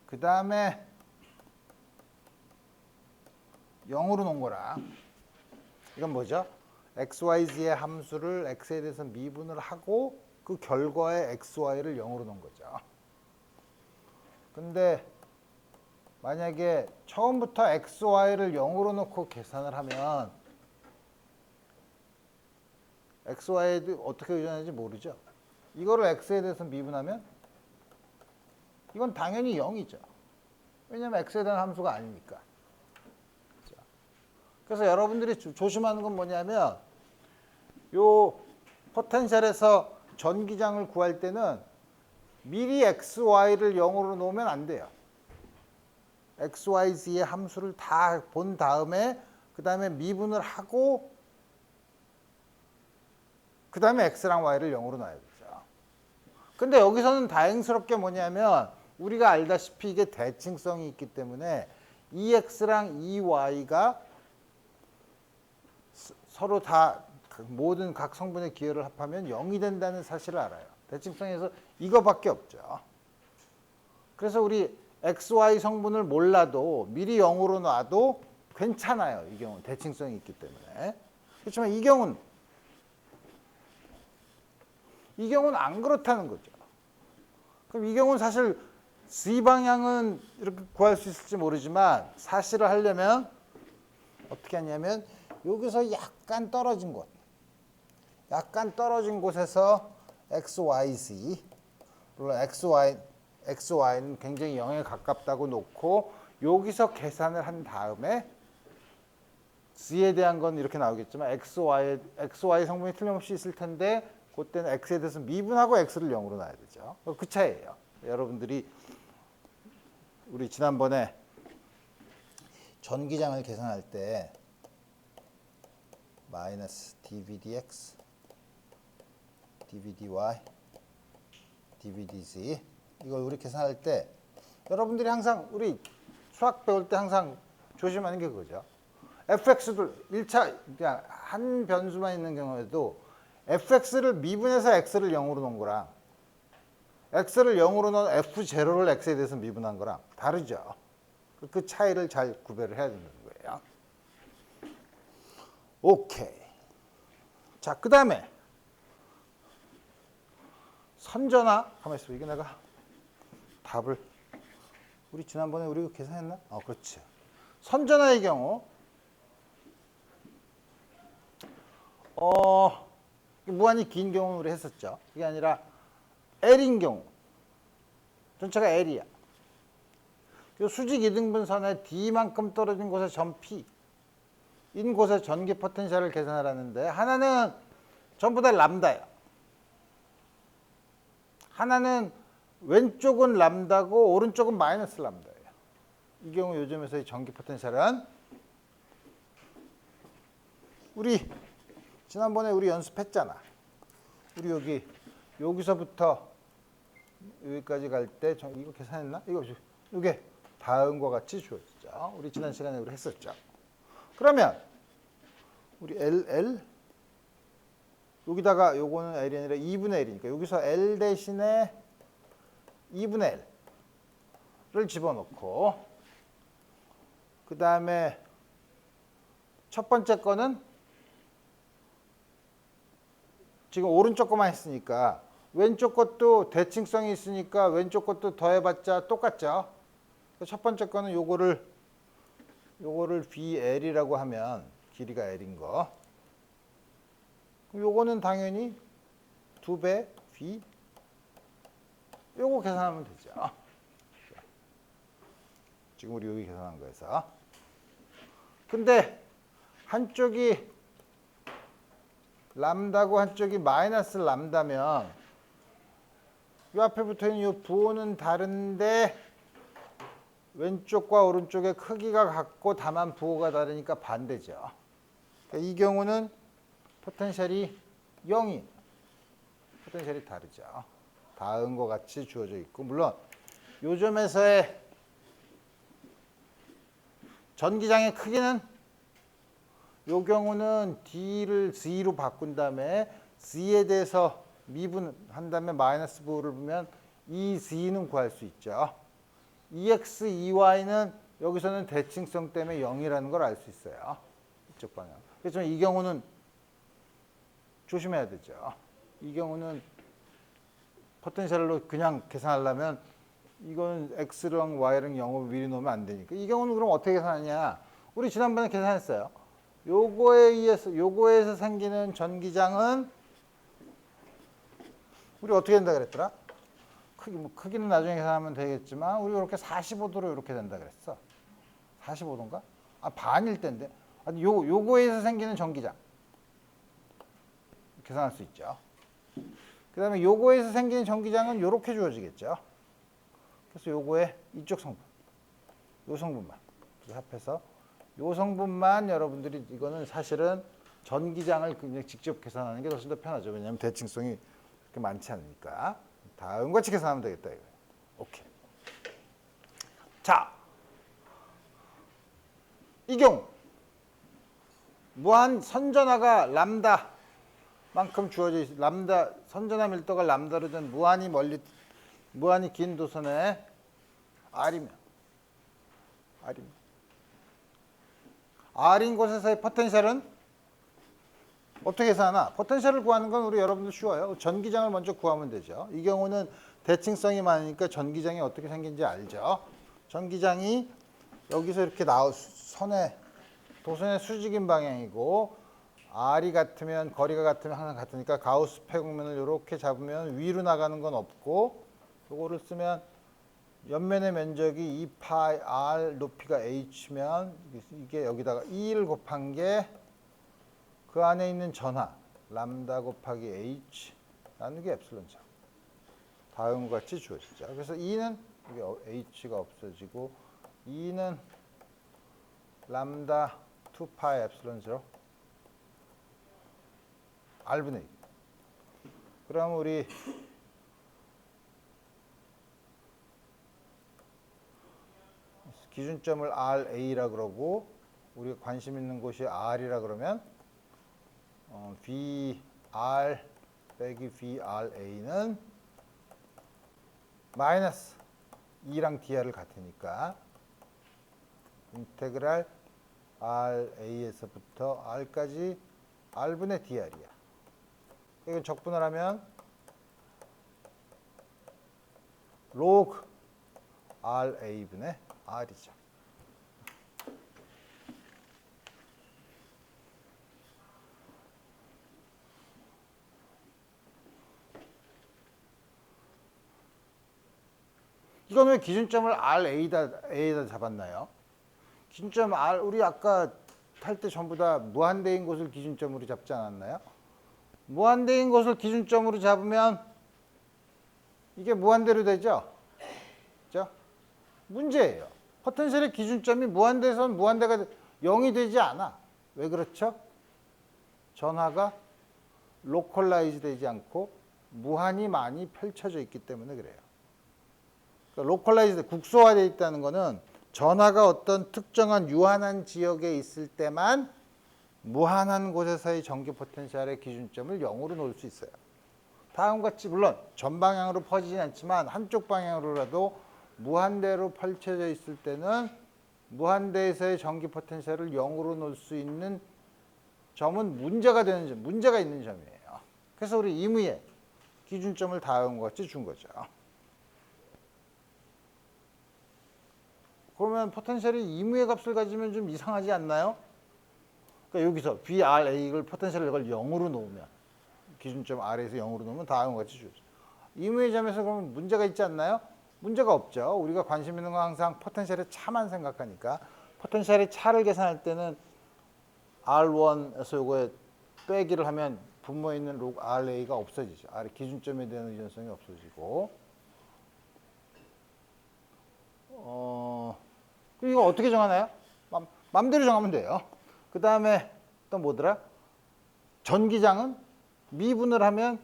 그 다음에 0으로 놓은 거라. 이건 뭐죠? x, y, z의 함수를 x에 대해서 미분을 하고 그 결과에 x, y를 0으로 놓은 거죠. 근데 만약에 처음부터 x, y를 0으로 놓고 계산을 하면 x, y에 어떻게 의존하는지 모르죠. 이거를 x에 대해서 미분하면 이건 당연히 0이죠. 왜냐하면 x에 대한 함수가 아니니까. 그래서 여러분들이 조심하는 건 뭐냐면 요 포텐셜에서 전기장을 구할 때는 미리 x, y를 0으로 놓으면 안 돼요. x, y, z의 함수를 다 본 다음에 그 다음에 미분을 하고 그 다음에 x랑 y를 0으로 놔야 되죠. 근데 여기서는 다행스럽게 뭐냐면 우리가 알다시피 이게 대칭성이 있기 때문에 EX랑 EY가 서로 다 모든 각 성분의 기호를 합하면 0이 된다는 사실을 알아요. 대칭성에서 이거밖에 없죠. 그래서 우리 XY 성분을 몰라도 미리 0으로 놔도 괜찮아요. 이 경우는 대칭성이 있기 때문에. 그렇지만 이 경우는 안 그렇다는 거죠. 그럼 이 경우는 사실 Z 방향은 이렇게 구할 수 있을지 모르지만 사실을 하려면 어떻게 하냐면 여기서 약간 떨어진 곳에서 X, Y, Z 물론 XY는 굉장히 0에 가깝다고 놓고 여기서 계산을 한 다음에 Z에 대한 건 이렇게 나오겠지만 XY 성분이 틀림없이 있을 텐데 그때는 X에 대해서 미분하고 X를 0으로 놔야 되죠. 그 차이예요. 여러분들이 우리 지난번에 전기장을 계산할 때 마이너스 dVdx, dVdy, dVdz 이걸 우리 계산할 때 여러분들이 항상 우리 수학 배울 때 항상 조심하는 게 그거죠. fx도 1차 그냥 한 변수만 있는 경우에도 fx를 미분해서 x를 0으로 놓은 거랑 x를 0으로 넣은 f0를 x에 대해서 미분한 거랑 다르죠. 그 차이를 잘 구별을 해야 된다는 거예요. 오케이. 자, 그 다음에 선전화. 가만히 있어. 이게 내가 답을 우리 지난번에 우리 계산했나? 그렇지. 선전화의 경우 무한히 긴 경우는 우리 했었죠. 그게 아니라 L인 경우 전체가 L이야. 수직 이등분선에 D만큼 떨어진 곳에 점 P 인 곳에 전기 포텐셜을 계산하라는데 하나는 전부 다 람다야. 하나는 왼쪽은 람다고 오른쪽은 마이너스 람다예요. 이 경우 요즘에서의 전기 포텐셜은 우리 지난번에 우리 연습했잖아. 우리 여기서부터 여기까지 갈 때 이거 계산했나? 이게 다음과 같이 주어지죠. 우리 지난 시간에 우리 했었죠. 그러면 우리 L 여기다가 요거는 L이 아니라 2분의 L이니까 여기서 L 대신에 2분의 L을 집어넣고 그 다음에 첫 번째 거는 지금 오른쪽 거만 했으니까 왼쪽 것도 대칭성이 있으니까 왼쪽 것도 더해봤자 똑같죠. 첫 번째 거는 요거를 VL이라고 하면 길이가 L인 거. 요거는 당연히 2배 V. 요거 계산하면 되죠. 지금 우리 여기 계산한 거에서. 근데 한쪽이 람다고 한쪽이 마이너스 람다면 이 앞에 붙어있는 이 부호는 다른데 왼쪽과 오른쪽의 크기가 같고 다만 부호가 다르니까 반대죠. 그러니까 이 경우는 포텐셜이 0이 포텐셜이 다르죠. 다음과 같이 주어져 있고 물론 요 점에서의 전기장의 크기는 요 경우는 D를 Z로 바꾼 다음에 Z에 대해서 미분한 다음에 마이너스 부호를 보면 이 Z는 구할 수 있죠. EX, EY는 여기서는 대칭성 때문에 0이라는 걸 알 수 있어요. 이쪽 방향. 그래서 이 경우는 조심해야 되죠. 이 경우는 포텐셜로 그냥 계산하려면 이거는 X랑 Y랑 0을 미리 놓으면 안 되니까. 이 경우는 그럼 어떻게 계산하냐? 우리 지난번에 계산했어요. 요거에서 생기는 전기장은 우리 어떻게 된다 그랬더라? 크기는 나중에 계산하면 되겠지만 우리 이렇게 45도로 이렇게 된다 그랬어. 45도인가? 반일 텐데. 요거에서 생기는 전기장 계산할 수 있죠. 그 다음에 요거에서 생기는 전기장은 이렇게 주어지겠죠. 그래서 요거에 이쪽 성분, 요 성분만 합해서 요 성분만 여러분들이 이거는 사실은 전기장을 그냥 직접 계산하는 게 훨씬 더 편하죠. 왜냐하면 대칭성이 그렇게 많지 않으니까. 다음과 같이 계산하면 되겠다 이거예요. 오케이. 자, 이 경우 무한 선전하가 람다만큼 주어져 있어. 람다 선전하 밀도가 람다로 된 무한히 긴 도선의 R이면 R인 곳에서의 포텐셜은 어떻게 계산하나? 포텐셜을 구하는 건 우리 여러분들 쉬워요. 전기장을 먼저 구하면 되죠. 이 경우는 대칭성이 많으니까 전기장이 어떻게 생긴지 알죠. 전기장이 여기서 이렇게 도선의 수직인 방향이고 R이 같으면 거리가 같으면 항상 같으니까 가우스 폐곡면을 이렇게 잡으면 위로 나가는 건 없고 요거를 쓰면 옆면의 면적이 2파이 R 높이가 H면 이게 여기다가 2를 곱한 게 그 안에 있는 전하 람다 곱하기 H 나누기 에프실론이죠. 다음과 같이 주어지죠. 그래서 2는 이게 H가 없어지고 2는 람다 2파이 에프실론 0 R분의 2. 그럼 우리 기준점을 RA라 그러고 우리가 관심 있는 곳이 R이라 그러면 VR 빼기 VRA는 마이너스 2랑 DR을 같으니까 인테그랄 RA에서부터 R까지 R분의 DR이야. 이건 적분을 하면 로그 RA분의 R이죠. 이건 왜 기준점을 A에다 잡았나요? 기준점 R, 우리 아까 탈 때 전부 다 무한대인 곳을 기준점으로 잡지 않았나요? 무한대인 곳을 기준점으로 잡으면 이게 무한대로 되죠? 그죠? 문제예요. 포텐셜의 기준점이 무한대에서는 무한대가 0이 되지 않아. 왜 그렇죠? 전하가 로컬라이즈 되지 않고 무한히 많이 펼쳐져 있기 때문에 그래요. 그러니까 로컬라이즈, 국소화되어 있다는 것은 전하가 어떤 특정한 유한한 지역에 있을 때만 무한한 곳에서의 전기 포텐셜의 기준점을 0으로 놓을 수 있어요. 다음과 같이 물론 전방향으로 퍼지진 않지만 한쪽 방향으로라도 무한대로 펼쳐져 있을 때는 무한대에서의 전기 포텐셜을 0으로 놓을 수 있는 점은 문제가 있는 점이에요. 그래서 우리 임의에 기준점을 다음과 같이 준 거죠. 그러면 포텐셜이 이무의 값을 가지면 좀 이상하지 않나요? 그러니까 여기서 VRA를 포텐셜을 이걸 0으로 놓으면 기준점 R에서 0으로 놓으면 다음과 같이 주죠. 이무의 점에서 그러면 문제가 있지 않나요? 문제가 없죠. 우리가 관심 있는 건 항상 포텐셜의 차만 생각하니까 포텐셜의 차를 계산할 때는 R1에서 요거에 빼기를 하면 분모에 있는 log RA가 없어지죠. R 기준점에 대한 의존성이 없어지고 이거 어떻게 정하나요? 맘대로 정하면 돼요. 그 다음에 또 뭐더라? 전기장은 미분을 하면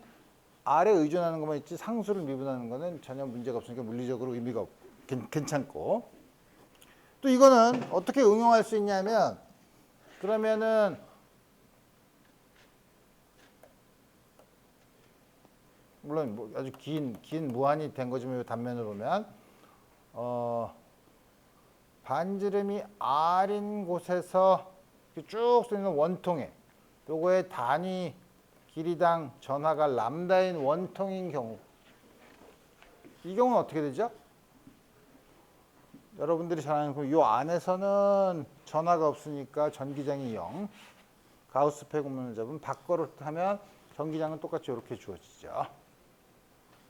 R에 의존하는 것만 있지 상수를 미분하는 거는 전혀 문제가 없으니까 물리적으로 의미가 괜찮고 또 이거는 어떻게 응용할 수 있냐면 그러면은 물론 뭐 아주 긴 무한이 된 거지만 이 단면을 보면 반지름이 R인 곳에서 쭉 써 있는 원통에 요거의 단위 길이당 전하가 람다인 원통인 경우 이 경우는 어떻게 되죠? 여러분들이 잘 아는 이 안에서는 전하가 없으니까 전기장이 0 가우스 패공면을 잡으면 밖으로 하면 전기장은 똑같이 이렇게 주어지죠.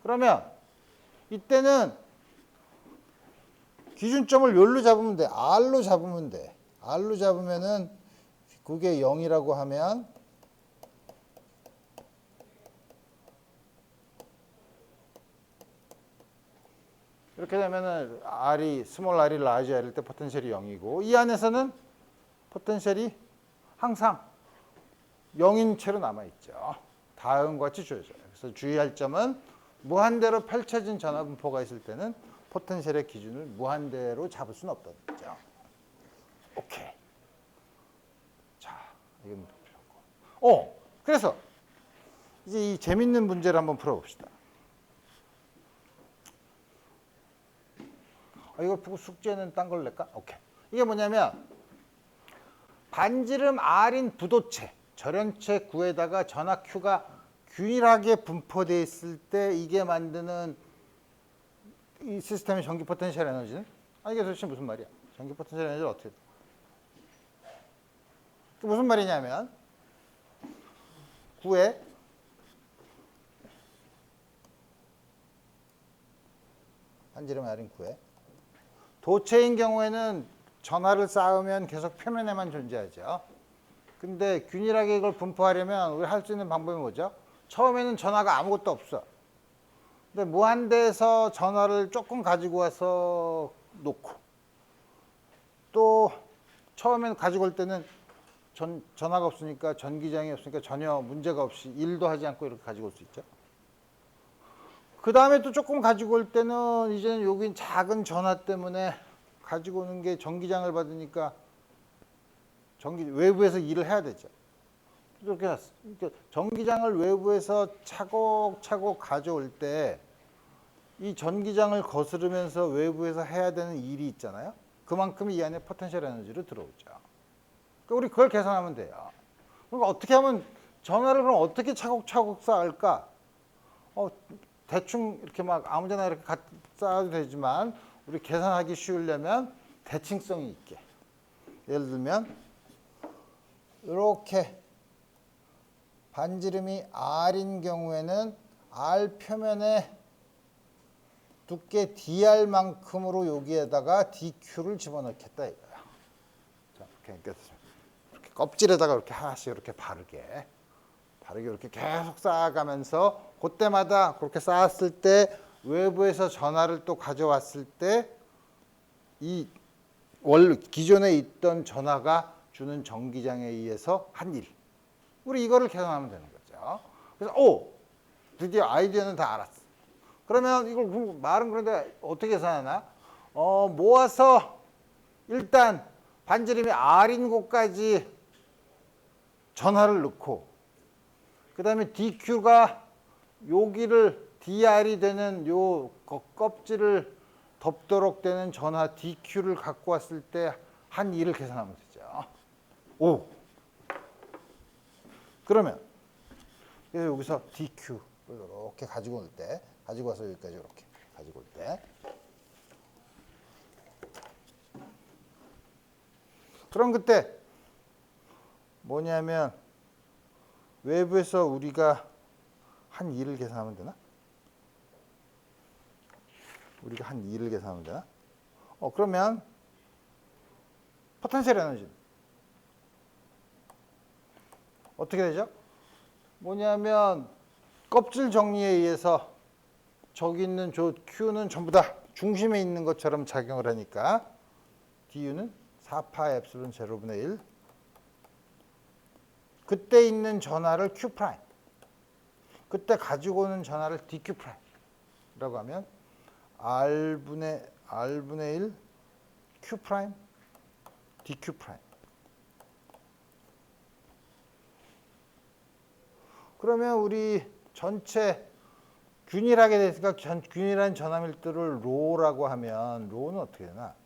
그러면 이때는 기준점을 요로 잡으면 돼. R로 잡으면 돼. R로 잡으면은 그게 0이라고 하면 이렇게 되면은 R이 스몰 R이 라지 R일 때 포텐셜이 0이고 이 안에서는 포텐셜이 항상 0인 채로 남아 있죠. 다음과 같이 주어져요. 그래서 주의할 점은 무한대로 펼쳐진 전하 분포가 있을 때는 포텐셜의 기준을 무한대로 잡을 수는 없다는 거죠. 오케이. 자, 이건 필요하고. 그래서 이제 이 재밌는 문제를 한번 풀어봅시다. 이거 보고 숙제는 딴 걸 낼까? 오케이. 이게 뭐냐면 반지름 R인 부도체, 절연체 구에다가 전하 Q가 균일하게 분포되어 있을 때 이게 만드는 이 시스템의 전기 포텐셜 에너지는 이게 도대체 무슨 말이야? 전기 포텐셜 에너지를 어떻게 돼? 무슨 말이냐면 구에 반지름 R인 구에 도체인 경우에는 전하를 쌓으면 계속 표면에만 존재하죠. 근데 균일하게 이걸 분포하려면 우리 할 수 있는 방법이 뭐죠? 처음에는 전하가 아무것도 없어. 근데 무한대에서 전하를 조금 가지고 와서 놓고 또 처음에는 가지고 올 때는 전하가 없으니까 전기장이 없으니까 전혀 문제가 없이 일도 하지 않고 이렇게 가지고 올 수 있죠. 그 다음에 또 조금 가지고 올 때는 이제는 여기 작은 전하 때문에 가지고 오는 게 전기장을 받으니까 외부에서 일을 해야 되죠. 이렇게 했어. 그러니까 전기장을 외부에서 차곡차곡 가져올 때 이 전기장을 거스르면서 외부에서 해야 되는 일이 있잖아요. 그만큼 이 안에 포텐셜 에너지로 들어오죠. 그러니까 우리 그걸 계산하면 돼요. 그러니까 어떻게 하면 전하를 그럼 어떻게 차곡차곡 쌓을까? 대충 이렇게 막 아무데나 이렇게 쌓아도 되지만 우리 계산하기 쉬우려면 대칭성이 있게. 예를 들면 이렇게 반지름이 R인 경우에는 R 표면에 두께 DR만큼으로 여기에다가 DQ를 집어넣겠다 이거야. 자, 이렇게 껍질에다가 이렇게 하나씩 이렇게 바르게 이렇게 계속 쌓아가면서 그때마다 그렇게 쌓았을 때 외부에서 전하를 또 가져왔을 때 이 기존에 있던 전하가 주는 전기장에 의해서 한 일. 우리 이거를 계산하면 되는 거죠. 그래서 드디어 아이디어는 다 알았어. 그러면 이걸 말은 그런데 어떻게 계산하나? 모아서 일단 반지름이 R인 곳까지 전하를 넣고 그 다음에 DQ가 여기를 DR이 되는 요 껍질을 덮도록 되는 전하 DQ를 갖고 왔을 때 한 일을 계산하면 되죠. 그러면 여기서 DQ를 이렇게 가지고 올 때, 가지고 와서 여기까지 이렇게 가지고 올 때 그럼 그때 뭐냐면 외부에서 우리가 한 2를 계산하면 되나? 우리가 한 2를 계산하면 되나? 그러면 포텐셜 에너지는 어떻게 되죠? 뭐냐면 껍질 정리에 의해서 저기 있는 저 Q는 전부 다 중심에 있는 것처럼 작용을 하니까 DU는 4파 엡실론 제로분의 1. 그때 있는 전하를 Q 프라임. 그때 가지고 오는 전하를 DQ 프라임이라고 하면 R분의 1 Q 프라임 DQ 프라임. 그러면 우리 전체 균일하게 됐으니까 균일한 전하 밀도를 로라고 하면 로는 어떻게 되나?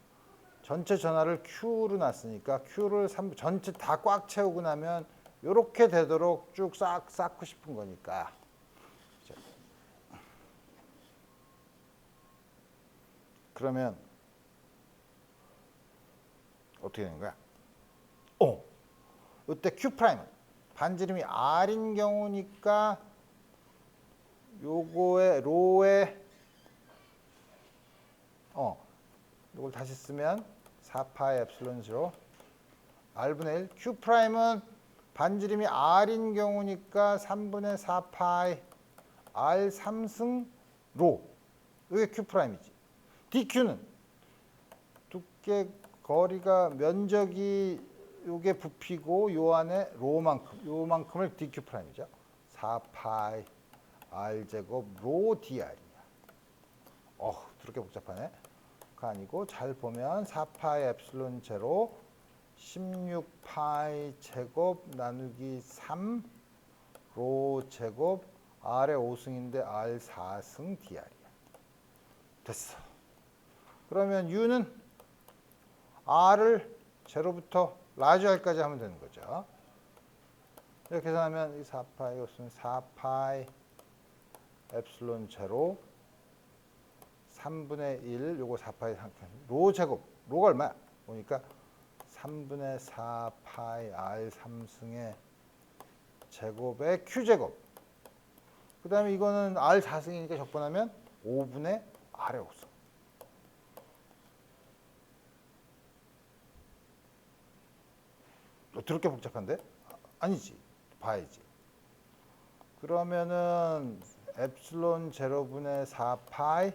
전체 전하를 Q로 놨으니까 Q를 전체 다 꽉 채우고 나면 이렇게 되도록 쭉 쌓고 싶은 거니까. 그러면 어떻게 되는 거야? 이때 Q 프라임은 반지름이 R인 경우니까 요거의 로에 요걸 다시 쓰면 4파이 엡실론 0 R분의 1 Q 프라임은 반지름이 R인 경우니까 3분의 4파이 R 3승 로 이게 Q 프라임이지. DQ는 두께 거리가 면적이 요게 부피고 요 안에 요만큼을 DQ 프라임이죠. 4파이 R 제곱 로 DR이야. 그렇게 복잡하네. 그거 아니고 잘 보면 4파이 엡실론 제로 16파이 제곱 나누기 3 로 제곱 R의 5승인데 R 4승 DR이야. 됐어. 그러면 U는 R을 제로부터 라지 R까지 하면 되는 거죠. 이렇게 해서하면 이 4파이 없으면 4파이 엡실론 제로 3분의 1 요거 4파이 로 제곱 로가 얼마야? 보니까 3분의 4파이 R 3승의 제곱의 Q 제곱. 그 다음에 이거는 R 4승이니까 적분하면 5분의 R의 5승. 더럽게 복잡한데? 아니지. 봐야지. 그러면은 엡실론 제로분의 4파이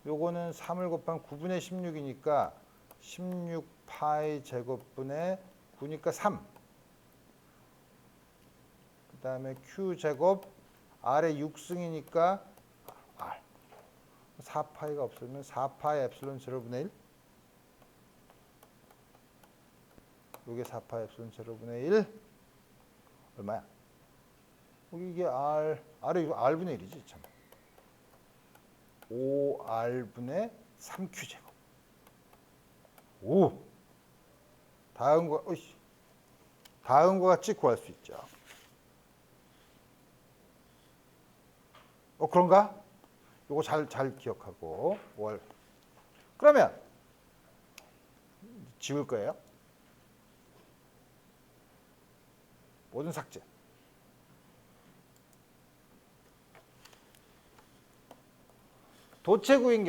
요거는 3을 곱한 9분의 16이니까 16파이 제곱분의 9니까 3. 그 다음에 Q 제곱 R의 6승이니까 R. 4파이가 없으면 4파이 엡실론 제로분의 1. 요게 4파이 엡실론 제로분의 1. 얼마야? 이게 R분의 1이지 참. 5R분의 3Q 제곱. 오! 다음과 같이 구할 수 있죠. 그런가? 요거 잘 기억하고. 그러면 지울 거예요. 모든 삭제. 도체구인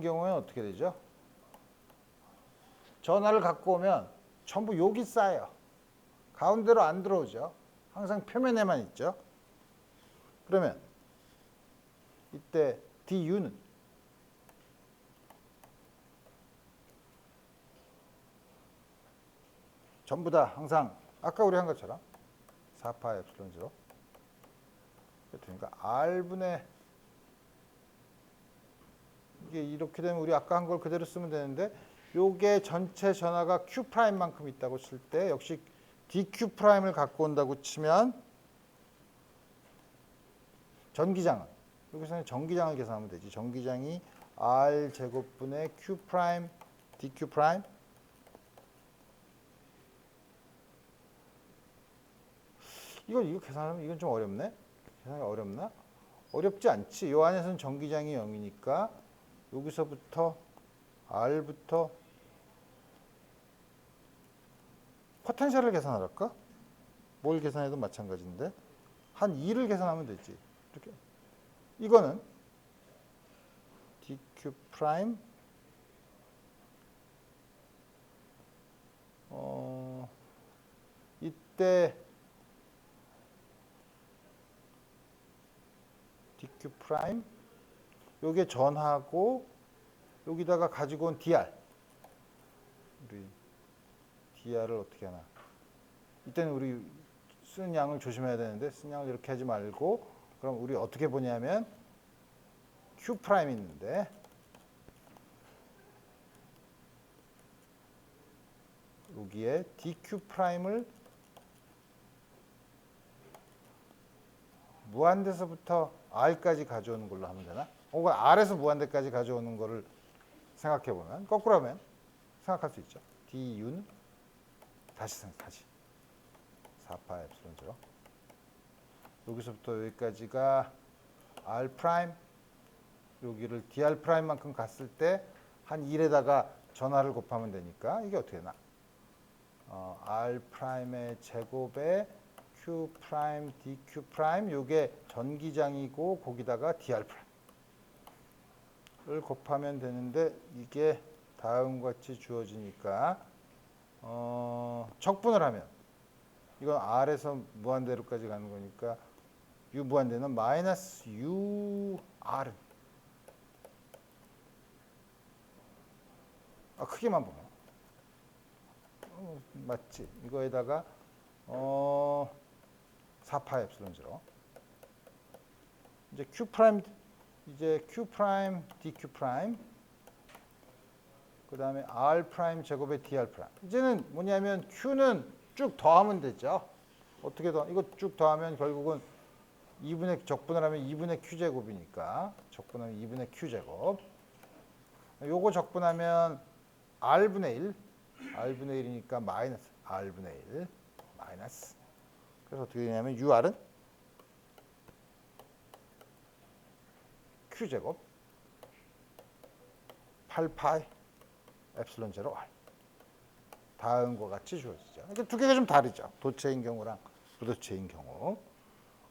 경우에는 어떻게 되죠? 전하를 갖고 오면 전부 여기 쌓여. 가운데로 안 들어오죠. 항상 표면에만 있죠. 그러면 이때 DU는 전부 다 항상 아까 우리 한 것처럼 4파 엡실론 0. 그러니까 R분의 이게 이렇게 되면 우리 아까 한 걸 그대로 쓰면 되는데 요게 전체 전하가 Q 프라임만큼 있다고 칠 때 역시 DQ 프라임을 갖고 온다고 치면 전기장은 여기서는 전기장을 계산하면 되지. 전기장이 R 제곱분의 Q 프라임 DQ 프라임. 이거 계산하면 이건 좀 어렵네. 계산이 어렵나? 어렵지 않지. 요 안에서는 전기장이 0이니까 여기서부터 R부터 포텐셜을 계산할까? 뭘 계산해도 마찬가지인데 한 2를 계산하면 되지. 이렇게. 이거는 dq 프라임 이때 dq 프라임 요게 전하고 여기다가 가지고 온 dr 우리 dr을 어떻게 하나 이때는 우리 쓰는 양을 조심해야 되는데 쓰는 양을 이렇게 하지 말고 그럼 우리 어떻게 보냐면 q 프라임이 있는데 여기에 dq 프라임을 무한대서부터 r까지 가져오는 걸로 하면 되나? 혹은 r에서 무한대까지 가져오는 거를 생각해 보면 거꾸로 하면 생각할 수 있죠. du는 다시 4파 엡실론 0 여기서부터 여기까지가 r 프라임 여기를 dr 프라임만큼 갔을 때 한 1에다가 전하를 곱하면 되니까 이게 어떻게 되나? r 프라임의 제곱에 q 프라임 dq 프라임 요게 전기장이고 거기다가 dr 프라임을 곱하면 되는데 이게 다음과 같이 주어지니까 적분을 하면 이건 r에서 무한대로까지 가는 거니까 u 무한대는 마이너스 ur은 크게만 보면 맞지? 이거에다가 4파 엡실론 0 이제 q 프라임 dq 프라임 그 다음에 r 프라임 제곱에 dr 프라임 이제는 뭐냐면 q는 쭉 더하면 되죠. 어떻게 더? 이거 쭉 더하면 결국은 2분의 적분을 하면 2분의 q 제곱이니까 적분하면 2분의 q 제곱 요거 적분하면 r분의 1 r분의 1이니까 마이너스 r분의 1 마이너스 그래서 어떻게 되냐면 ur은 q제곱 8파이 엡실론 0 r 다음과 같이 주어지죠. 이게 두 개가 좀 다르죠. 도체인 경우랑 부도체인 경우.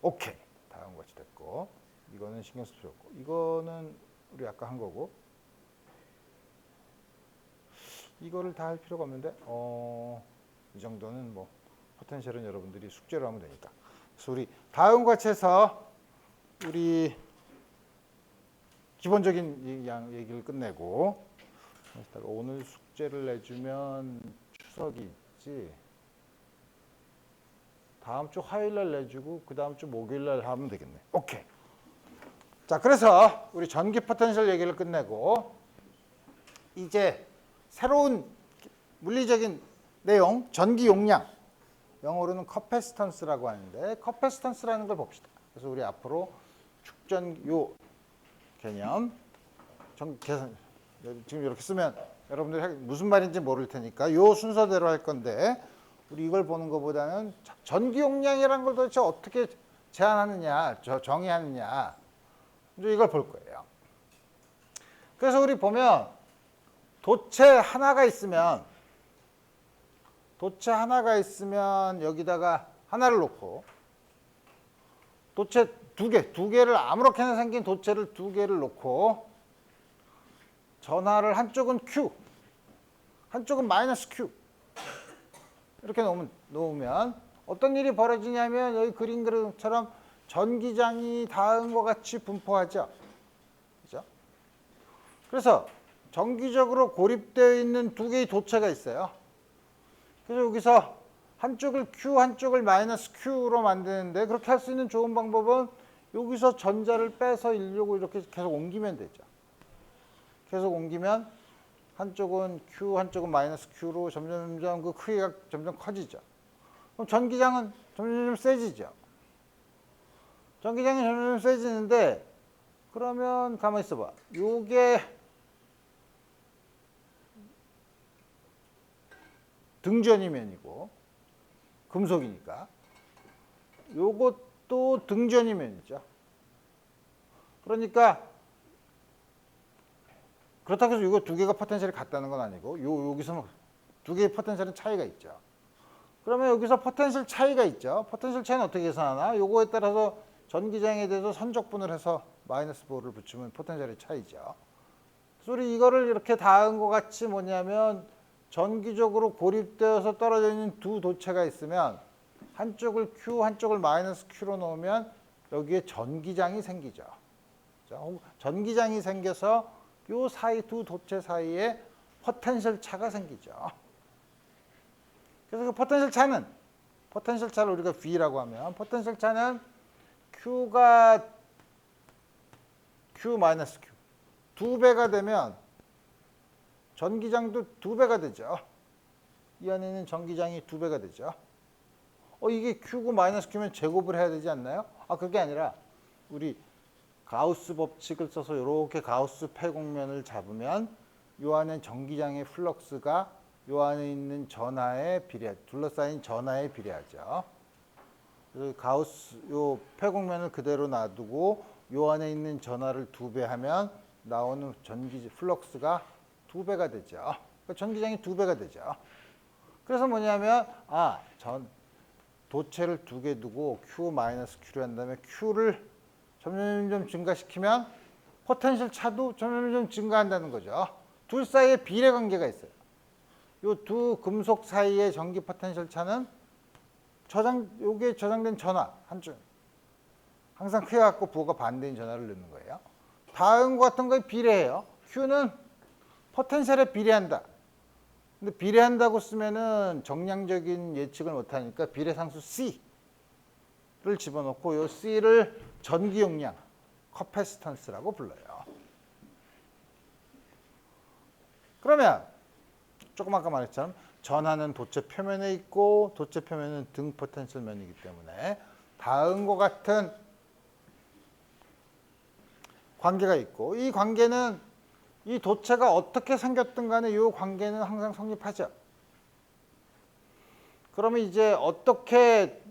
오케이. 다음과 같이 됐고 이거는 신경 쓸 필요 없고 이거는 우리 아까 한 거고 이거를 다 할 필요가 없는데 이 정도는 뭐 포텐셜은 여러분들이 숙제로 하면 되니까. 그래서 우리 다음과 같이 해서 우리 기본적인 얘기를 끝내고 오늘 숙제를 내주면 추석이 있지. 다음 주 화요일 날 내주고 그 다음 주 목요일 날 하면 되겠네. 오케이. 자, 그래서 우리 전기 포텐셜 얘기를 끝내고 이제 새로운 물리적인 내용, 전기 용량, 영어로는 커패시턴스라고 하는데 커패시턴스라는 걸 봅시다. 그래서 우리 앞으로 축전 요 개념 계산 지금 이렇게 쓰면 여러분들이 무슨 말인지 모를 테니까 요 순서대로 할 건데 우리 이걸 보는 것보다는 전기 용량이라는 걸 도대체 어떻게 제한하느냐, 정의하느냐 이제 이걸 볼 거예요. 그래서 우리 보면 도체 하나가 있으면 여기다가 하나를 놓고 도체 두 개를 아무렇게나 생긴 도체를 두 개를 놓고 전하를 한쪽은 Q, 한쪽은 마이너스 Q 이렇게 놓으면 어떤 일이 벌어지냐면 여기 그림처럼 전기장이 다음과 같이 분포하죠. 그죠? 그래서 정기적으로 고립되어 있는 두 개의 도체가 있어요. 그래서 여기서 한쪽을 Q, 한쪽을 마이너스 Q로 만드는데 그렇게 할 수 있는 좋은 방법은 여기서 전자를 빼서 일력으로 이렇게 계속 옮기면 되죠. 계속 옮기면 한쪽은 Q, 한쪽은 마이너스 Q로 점점 그 크기가 점점 커지죠. 그럼 전기장은 점점 세지죠. 전기장이 점점 세지는데 그러면 가만히 있어봐. 요게 등전이면이고 금속이니까 요것도 등전이면이죠. 그러니까 그렇다고 해서 이거 두 개가 포텐셜이 같다는 건 아니고 여기서 두 개의 포텐셜은 차이가 있죠. 그러면 여기서 포텐셜 차이가 있죠. 포텐셜 차이는 어떻게 계산하나? 요거에 따라서 전기장에 대해서 선적분을 해서 마이너스 보를 붙이면 포텐셜의 차이죠. 그래서 우리 이거를 이렇게 닿은 것 같이 뭐냐면 전기적으로 고립되어서 떨어져 있는 두 도체가 있으면 한쪽을 Q, 한쪽을 마이너스 Q로 놓으면 여기에 전기장이 생기죠. 전기장이 생겨서 요 사이 두 도체 사이에 포텐셜 차가 생기죠. 그래서 그 포텐셜 차를 우리가 V라고 하면 포텐셜 차는 Q가 Q 마이너스 Q 두 배가 되면 전기장도 두 배가 되죠. 이 안에 있는 전기장이 두 배가 되죠. 이게 Q고 마이너스 Q면 제곱을 해야 되지 않나요? 그게 아니라 우리 가우스 법칙을 써서 이렇게 가우스 폐곡면을 잡으면 요 안에 전기장의 플럭스가 요 안에 있는 전하에 둘러싸인 전하에 비례하죠. 그래서 가우스 요 폐곡면을 그대로 놔두고 요 안에 있는 전하를 두 배 하면 나오는 전기 플럭스가 두 배가 되죠. 그러니까 전기장이 두 배가 되죠. 그래서 뭐냐면 도체를 두 개 두고 Q 마이너스 Q를 한 다음에 Q를 점점 증가시키면 포텐셜 차도 점점 증가한다는 거죠. 둘 사이에 비례 관계가 있어요. 이 두 금속 사이의 전기 포텐셜 차는 요게 저장된 전하 한쪽 항상 크게 갖고 부호가 반대인 전하를 넣는 거예요. 다음과 같은 거에 비례해요. Q는 포텐셜에 비례한다. 근데 비례한다고 쓰면은 정량적인 예측을 못하니까 비례상수 C를 집어넣고 요 C를 전기 용량, 커패시턴스라고 불러요. 그러면 조금 아까 말했처럼 전하는 도체 표면에 있고 도체 표면은 등 포텐셜 면이기 때문에 다음과 같은 관계가 있고 이 관계는 이 도체가 어떻게 생겼든 간에 이 관계는 항상 성립하죠. 그러면 이제 어떻게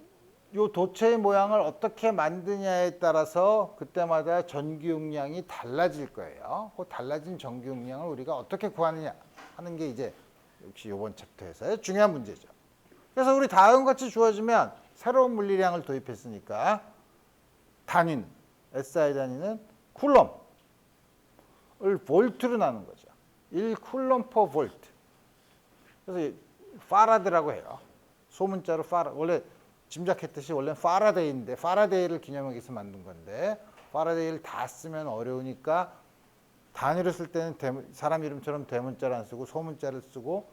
이 도체의 모양을 어떻게 만드냐에 따라서 그때마다 전기 용량이 달라질 거예요. 그 달라진 전기 용량을 우리가 어떻게 구하느냐 하는 게 이제 역시 이번 챕터에서의 중요한 문제죠. 그래서 우리 다음과 같이 주어지면 새로운 물리량을 도입했으니까 단위는 SI 단위는 쿨럼을 볼트로 나눈 거죠. 1쿨럼 퍼 볼트. 그래서 파라드라고 해요. 소문자로 원래 짐작했듯이 원래는 파라데이인데 파라데이를 기념하기 위해서 만든 건데 파라데이를 다 쓰면 어려우니까 단위로 쓸 때는 사람 이름처럼 대문자를 안 쓰고 소문자를 쓰고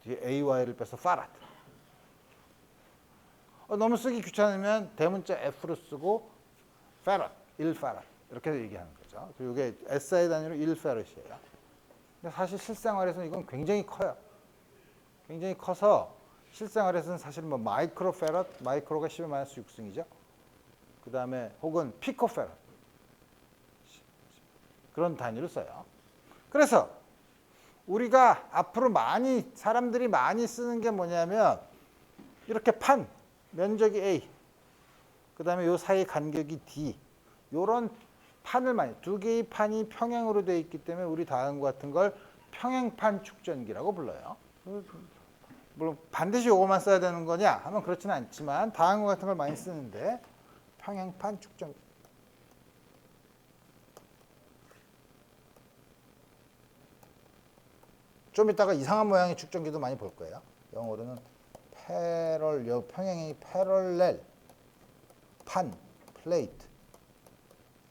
뒤에 AY를 빼서 파라드. 너무 쓰기 귀찮으면 대문자 F로 쓰고 페럿, 1페럿 이렇게 얘기하는 거죠. 이게 SI 단위로 1페럿이에요. 근데 사실 실생활에서는 이건 굉장히 커요. 굉장히 커서 실생활에서는 사실 뭐 마이크로페럿, 마이크로가 10-6승이죠. 그 다음에 혹은 피코페럿 그런 단위를 써요. 그래서 우리가 앞으로 사람들이 많이 쓰는 게 뭐냐면 이렇게 면적이 A, 그 다음에 요 사이 간격이 D, 요런 판을 두 개의 판이 평행으로 되어 있기 때문에 우리 다음과 같은 걸 평행판 축전기라고 불러요. 물론 반드시 요거만 써야 되는 거냐 하면 그렇지는 않지만 다음과 같은 걸 많이 쓰는데 평행판 축전기. 좀 이따가 이상한 모양의 축전기도 많이 볼 거예요. 영어로는 평행이 패럴렐, 플레이트,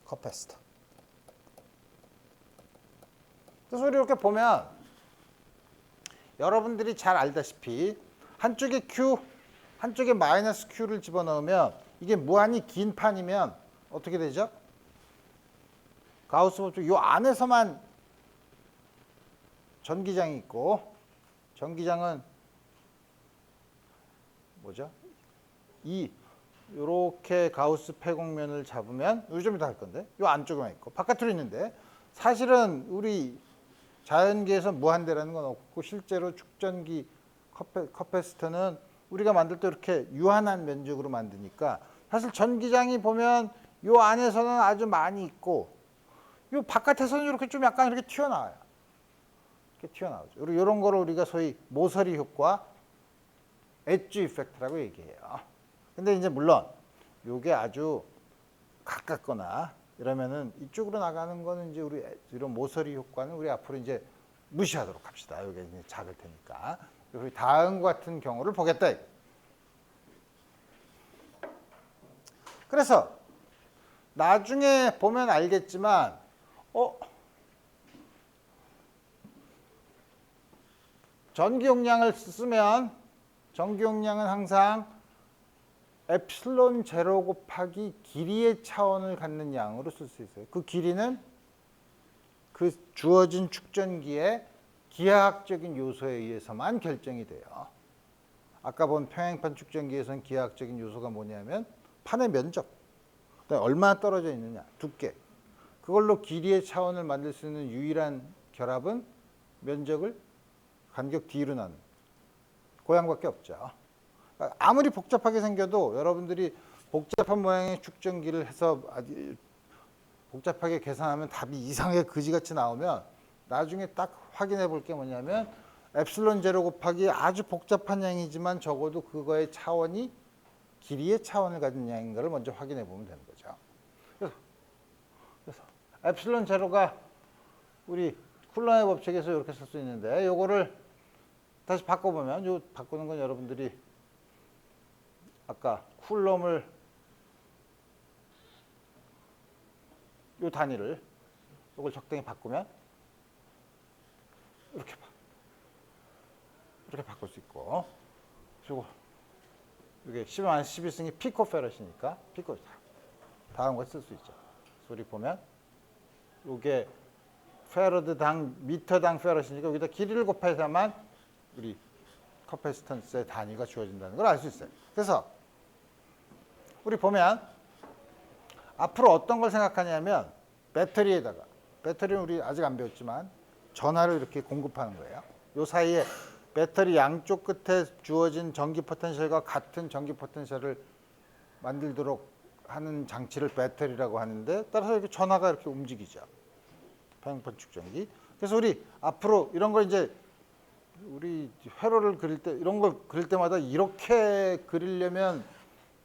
커패시터. 그래서 우리 이렇게 보면 여러분들이 잘 알다시피 한쪽에 Q, 한쪽에 마이너스 Q를 집어넣으면 이게 무한히 긴 판이면 어떻게 되죠? 가우스 법칙 요 안에서만 전기장이 있고 전기장은 뭐죠? 요렇게 가우스 폐곡면을 잡으면 요즘 이따 할 건데 요 안쪽에만 있고 바깥으로 있는데 사실은 우리 자연계에서 무한대라는 건 없고 실제로 축전기 커패시터는 우리가 만들 때 이렇게 유한한 면적으로 만드니까 사실 전기장이 보면 요 안에서는 아주 많이 있고 이 바깥에서는 이렇게 좀 약간 이렇게 튀어나와요. 이렇게 튀어나오죠. 그리고 이런 거를 우리가 소위 모서리 효과, 엣지 이펙트라고 얘기해요. 근데 이제 물론 이게 아주 가깝거나 이러면은 이쪽으로 나가는 거는 이제 우리 이런 모서리 효과는 우리 앞으로 이제 무시하도록 합시다. 이게 이제 작을 테니까. 그리고 다음과 같은 경우를 보겠다. 그래서 나중에 보면 알겠지만 전기 용량을 쓰면 전기 용량은 항상 에프실론 제로 곱하기 길이의 차원을 갖는 양으로 쓸 수 있어요. 그 길이는 그 주어진 축전기의 기하학적인 요소에 의해서만 결정이 돼요. 아까 본 평행판 축전기에서는 기하학적인 요소가 뭐냐면 판의 면적, 그다음에 얼마나 떨어져 있느냐, 두께. 그걸로 길이의 차원을 만들 수 있는 유일한 결합은 면적을 간격 D로 나눈 그 양밖에 없죠. 아무리 복잡하게 생겨도 여러분들이 복잡한 모양의 축전기를 해서 복잡하게 계산하면 답이 이상하게 그지같이 나오면 나중에 딱 확인해 볼 게 뭐냐면 엡실론 제로 곱하기 아주 복잡한 양이지만 적어도 그거의 차원이 길이의 차원을 가진 양인가를 먼저 확인해 보면 되는 거죠. 그래서 엡실론 제로가 우리 쿨럼의 법칙에서 이렇게 쓸 수 있는데 요거를 다시 바꿔보면 요 바꾸는 건 여러분들이 아까 쿨럼을 요 단위를 요걸 적당히 바꾸면 이렇게 바꿀 수 있고 그리고 이게 10-11승이 피코페럿이니까 피코 다음 거 쓸 수 있죠. 소리 보면 요게 페러드당 미터당 페럿이니까 여기다 길이를 곱해서만 우리 커패시턴스의 단위가 주어진다는 걸 알 수 있어요. 그래서 우리 보면 앞으로 어떤 걸 생각하냐면 배터리에다가 배터리는 우리 아직 안 배웠지만 전하를 이렇게 공급하는 거예요. 요 사이에 배터리 양쪽 끝에 주어진 전기 포텐셜과 같은 전기 포텐셜을 만들도록 하는 장치를 배터리라고 하는데 따라서 이렇게 전하가 이렇게 움직이죠. 평행판 축전기. 그래서 우리 앞으로 이런 걸 이제 우리 회로를 그릴 때 이런 걸 그릴 때마다 이렇게 그리려면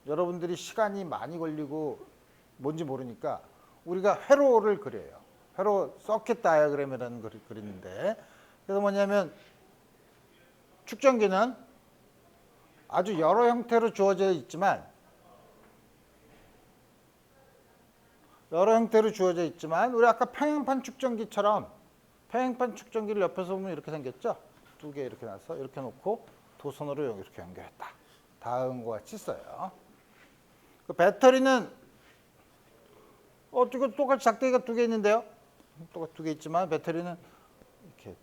여러분들이 시간이 많이 걸리고 뭔지 모르니까 우리가 회로를 그려요. 회로 서킷 다이어그램이라는 걸 그리는데 그래서 뭐냐면 축전기는 아주 여러 형태로 주어져 있지만 우리 아까 평행판 축전기처럼 평행판 축전기를 옆에서 보면 이렇게 생겼죠. 두 개 이렇게 놔서 이렇게 놓고 도선으로 이렇게 연결했다. 다음과 같이 써요. 그 배터리는 똑같이 작대기가 두 개 있는데요. 똑같이 두 개 있지만 배터리는 이렇게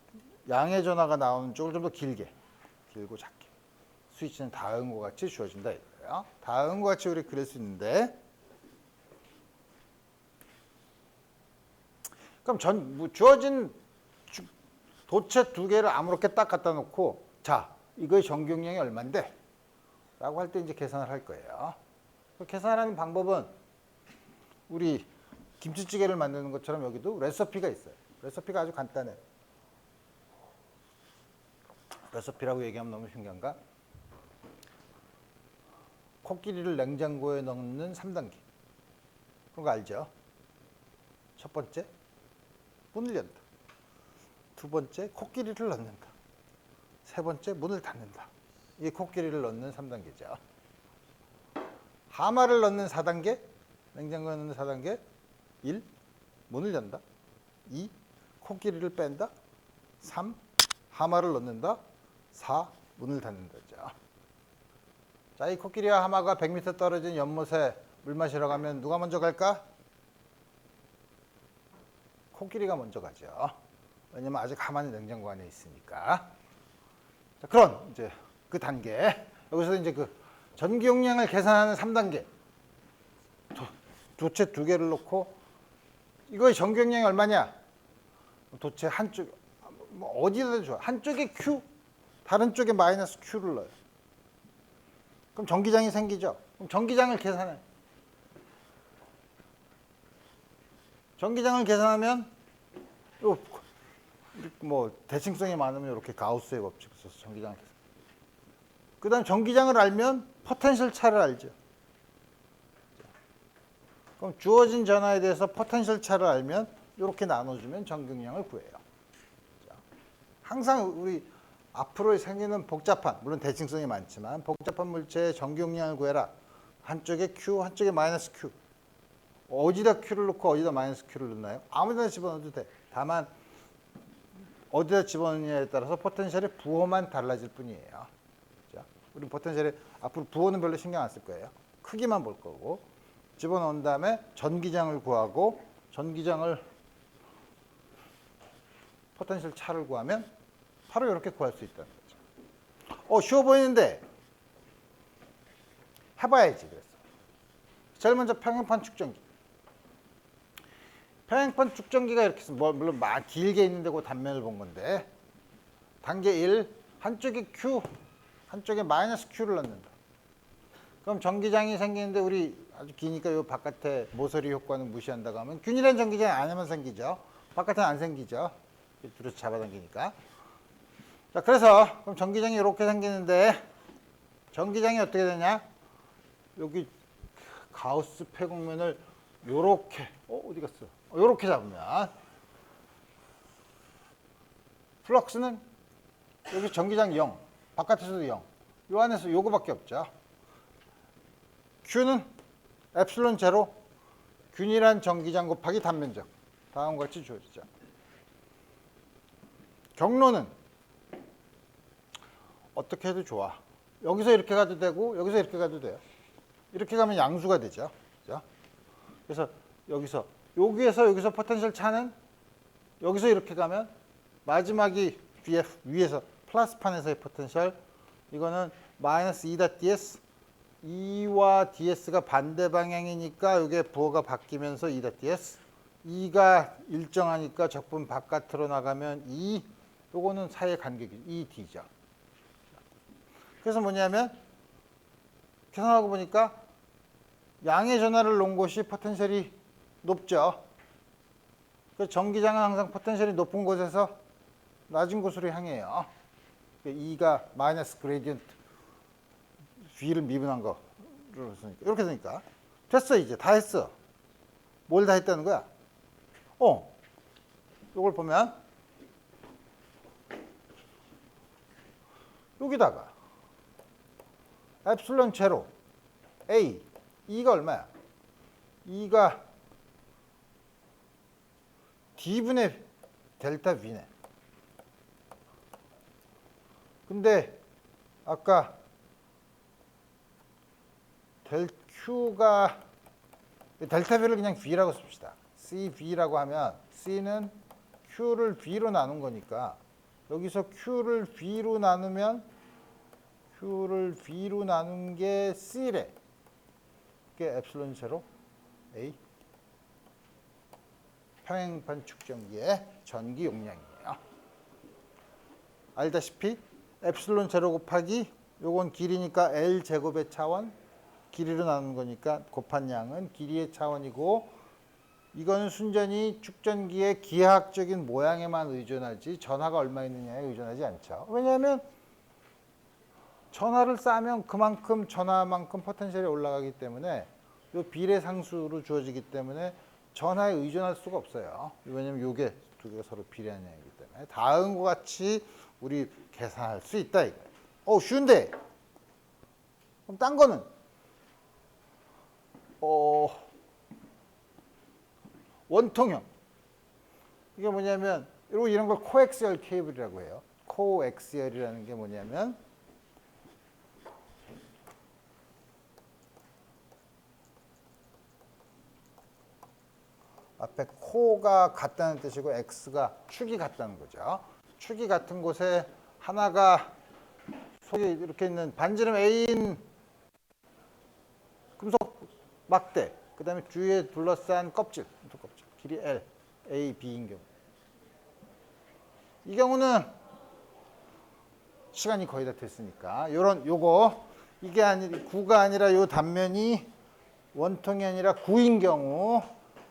양의 전하가 나오는 쪽을 좀 더 길고 작게. 스위치는 다음과 같이 주어진다 이거예요. 다음과 같이 우리 그릴 수 있는데 그럼 주어진 도체 두 개를 아무렇게 딱 갖다 놓고 자 이거의 전기 용량이 얼만데? 라고 할 때 이제 계산을 할 거예요. 계산하는 방법은 우리 김치찌개를 만드는 것처럼 여기도 레시피가 있어요. 레시피가 아주 간단해요. 레시피라고 얘기하면 너무 신기한가? 코끼리를 냉장고에 넣는 3단계. 그런 거 알죠? 첫 번째, 문을 연다. 두 번째, 코끼리를 넣는다. 세 번째, 문을 닫는다. 이게 코끼리를 넣는 3단계죠. 하마를 넣는 4단계, 냉장고에 넣는 4단계. 1. 문을 연다. 2. 코끼리를 뺀다. 3. 하마를 넣는다. 4. 문을 닫는다죠. 자, 이 코끼리와 하마가 100m 떨어진 연못에 물 마시러 가면 누가 먼저 갈까? 코끼리가 먼저 가죠. 왜냐면 아직 가만히 냉장고 안에 있으니까. 자, 그럼 이제 그 단계. 여기서 이제 그 전기 용량을 계산하는 3단계. 도체 두 개를 놓고 이거의 전기 용량이 얼마냐? 도체 한쪽 어디다 줘? 한쪽에 Q, 다른 쪽에 마이너스 Q를 넣어요. 그럼 전기장이 생기죠. 그럼 전기장을 계산해. 전기장을 계산하면 요 뭐 대칭성이 많으면 이렇게 가우스의 법칙을 써서 전기장을 계산. 그다음 전기장을 알면 포텐셜 차를 알죠. 그럼 주어진 전하에 대해서 포텐셜 차를 알면 이렇게 나눠주면 전기용량을 구해요. 자, 항상 우리 앞으로 생기는 복잡한, 물론 대칭성이 많지만 복잡한 물체의 전기용량을 구해라. 한쪽에 Q, 한쪽에 마이너스 Q. 어디다 Q를 넣고 어디다 마이너스 Q를 넣나요? 아무 데나 집어넣어도 돼. 다만 어디다 집어넣느냐에 따라서 포텐셜의 부호만 달라질 뿐이에요. 자, 우리 포텐셜에 앞으로 부호는 별로 신경 안 쓸 거예요. 크기만 볼 거고. 집어넣은 다음에 전기장을 구하고 전기장을 포텐셜 차를 구하면 바로 이렇게 구할 수 있다는 거죠. 쉬워 보이는데 해봐야지 그랬어. 제일 먼저 평행판 축전기. 평행판 축전기가 이렇게 있으면 물론 길게 있는데 그 단면을 본 건데 단계 1 한쪽에 Q 한쪽에 마이너스 Q를 넣는다. 그럼 전기장이 생기는데 우리 아주 기니까 이 바깥에 모서리 효과는 무시한다고 하면 균일한 전기장이 안에만 생기죠. 바깥에는 안 생기죠. 둘이서 잡아당기니까. 자, 그래서 그럼 전기장이 이렇게 생기는데 전기장이 어떻게 되냐? 여기 가우스 폐곡면을 요렇게 어디 갔어? 요렇게 잡으면 플럭스는 여기 전기장 0, 바깥에서도 0. 요 안에서 요거밖에 없죠. Q는 엡실론 제로 균일한 전기장 곱하기 단면적. 다음과 같이 주어지죠. 경로는 어떻게 해도 좋아. 여기서 이렇게 가도 되고 여기서 이렇게 가도 돼요. 이렇게 가면 양수가 되죠. 그죠? 그래서 여기서 포텐셜 차는 여기서 이렇게 가면 마지막이 BF 위에서 플러스판에서의 포텐셜 이거는 마이너스 2.ds 2와 ds가 반대 방향이니까 이게 부호가 바뀌면서 2.ds 2가 일정하니까 적분 바깥으로 나가면 2 요거는 사이의 간격이 2d죠. 그래서 뭐냐면 계산하고 보니까 양의 전하를 놓은 곳이 포텐셜이 높죠. 그래서 전기장은 항상 포텐셜이 높은 곳에서 낮은 곳으로 향해요. 2가 마이너스 그레디언트 V를 미분한 거를 쓰니까 이렇게 되니까 됐어. 이제 다 했어. 뭘 다 했다는 거야? 이걸 보면 여기다가 엡실론 제로 A 2가 얼마야? 2가 D분의 델타 V네. 근데 아까 델 Q가 델타 V를 그냥 V라고 씁시다. CV라고 하면 C는 Q를 V로 나눈 거니까 여기서 Q를 V로 나누면 Q를 V로 나눈 게 C래. 그게 엡실론 제로 A 평행판 축전기의 전기 용량이에요. 알다시피 엡실론 제로 곱하기 요건 길이니까 L 제곱의 차원 길이로 나눈 거니까 곱한 양은 길이의 차원이고 이거는 순전히 축전기의 기하학적인 모양에만 의존하지 전하가 얼마 있느냐에 의존하지 않죠. 왜냐하면 전하를 쌓으면 그만큼 전하만큼 포텐셜이 올라가기 때문에 이 비례상수로 주어지기 때문에 전하에 의존할 수가 없어요. 왜냐하면 이게 두 개가 서로 비례한 양이기 때문에 다음과 같이 우리 계산할 수 있다 이거예요. 쉬운데 그럼 딴 거는 원통형 이게 뭐냐면 이런 걸 코엑시얼 케이블이라고 해요. 코엑시얼이라는 게 뭐냐면 앞에 코가 같다는 뜻이고 X가 축이 같다는 거죠. 축이 같은 곳에 하나가 속에 이렇게 있는 반지름 A인 금속 막대, 그 다음에 주위에 둘러싼 껍질, 길이 L, A, B인 경우. 이 경우는 시간이 거의 다 됐으니까 이게 아니라 9가 아니라 요 단면이 원통이 아니라 9인 경우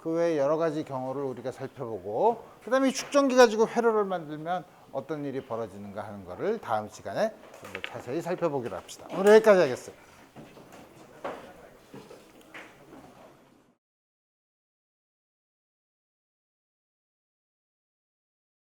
그 외에 여러 가지 경우를 우리가 살펴보고 그다음에 이 축전기 가지고 회로를 만들면 어떤 일이 벌어지는가 하는 거를 다음 시간에 좀 더 자세히 살펴보기로 합시다. 오늘 여기까지 하겠습니다.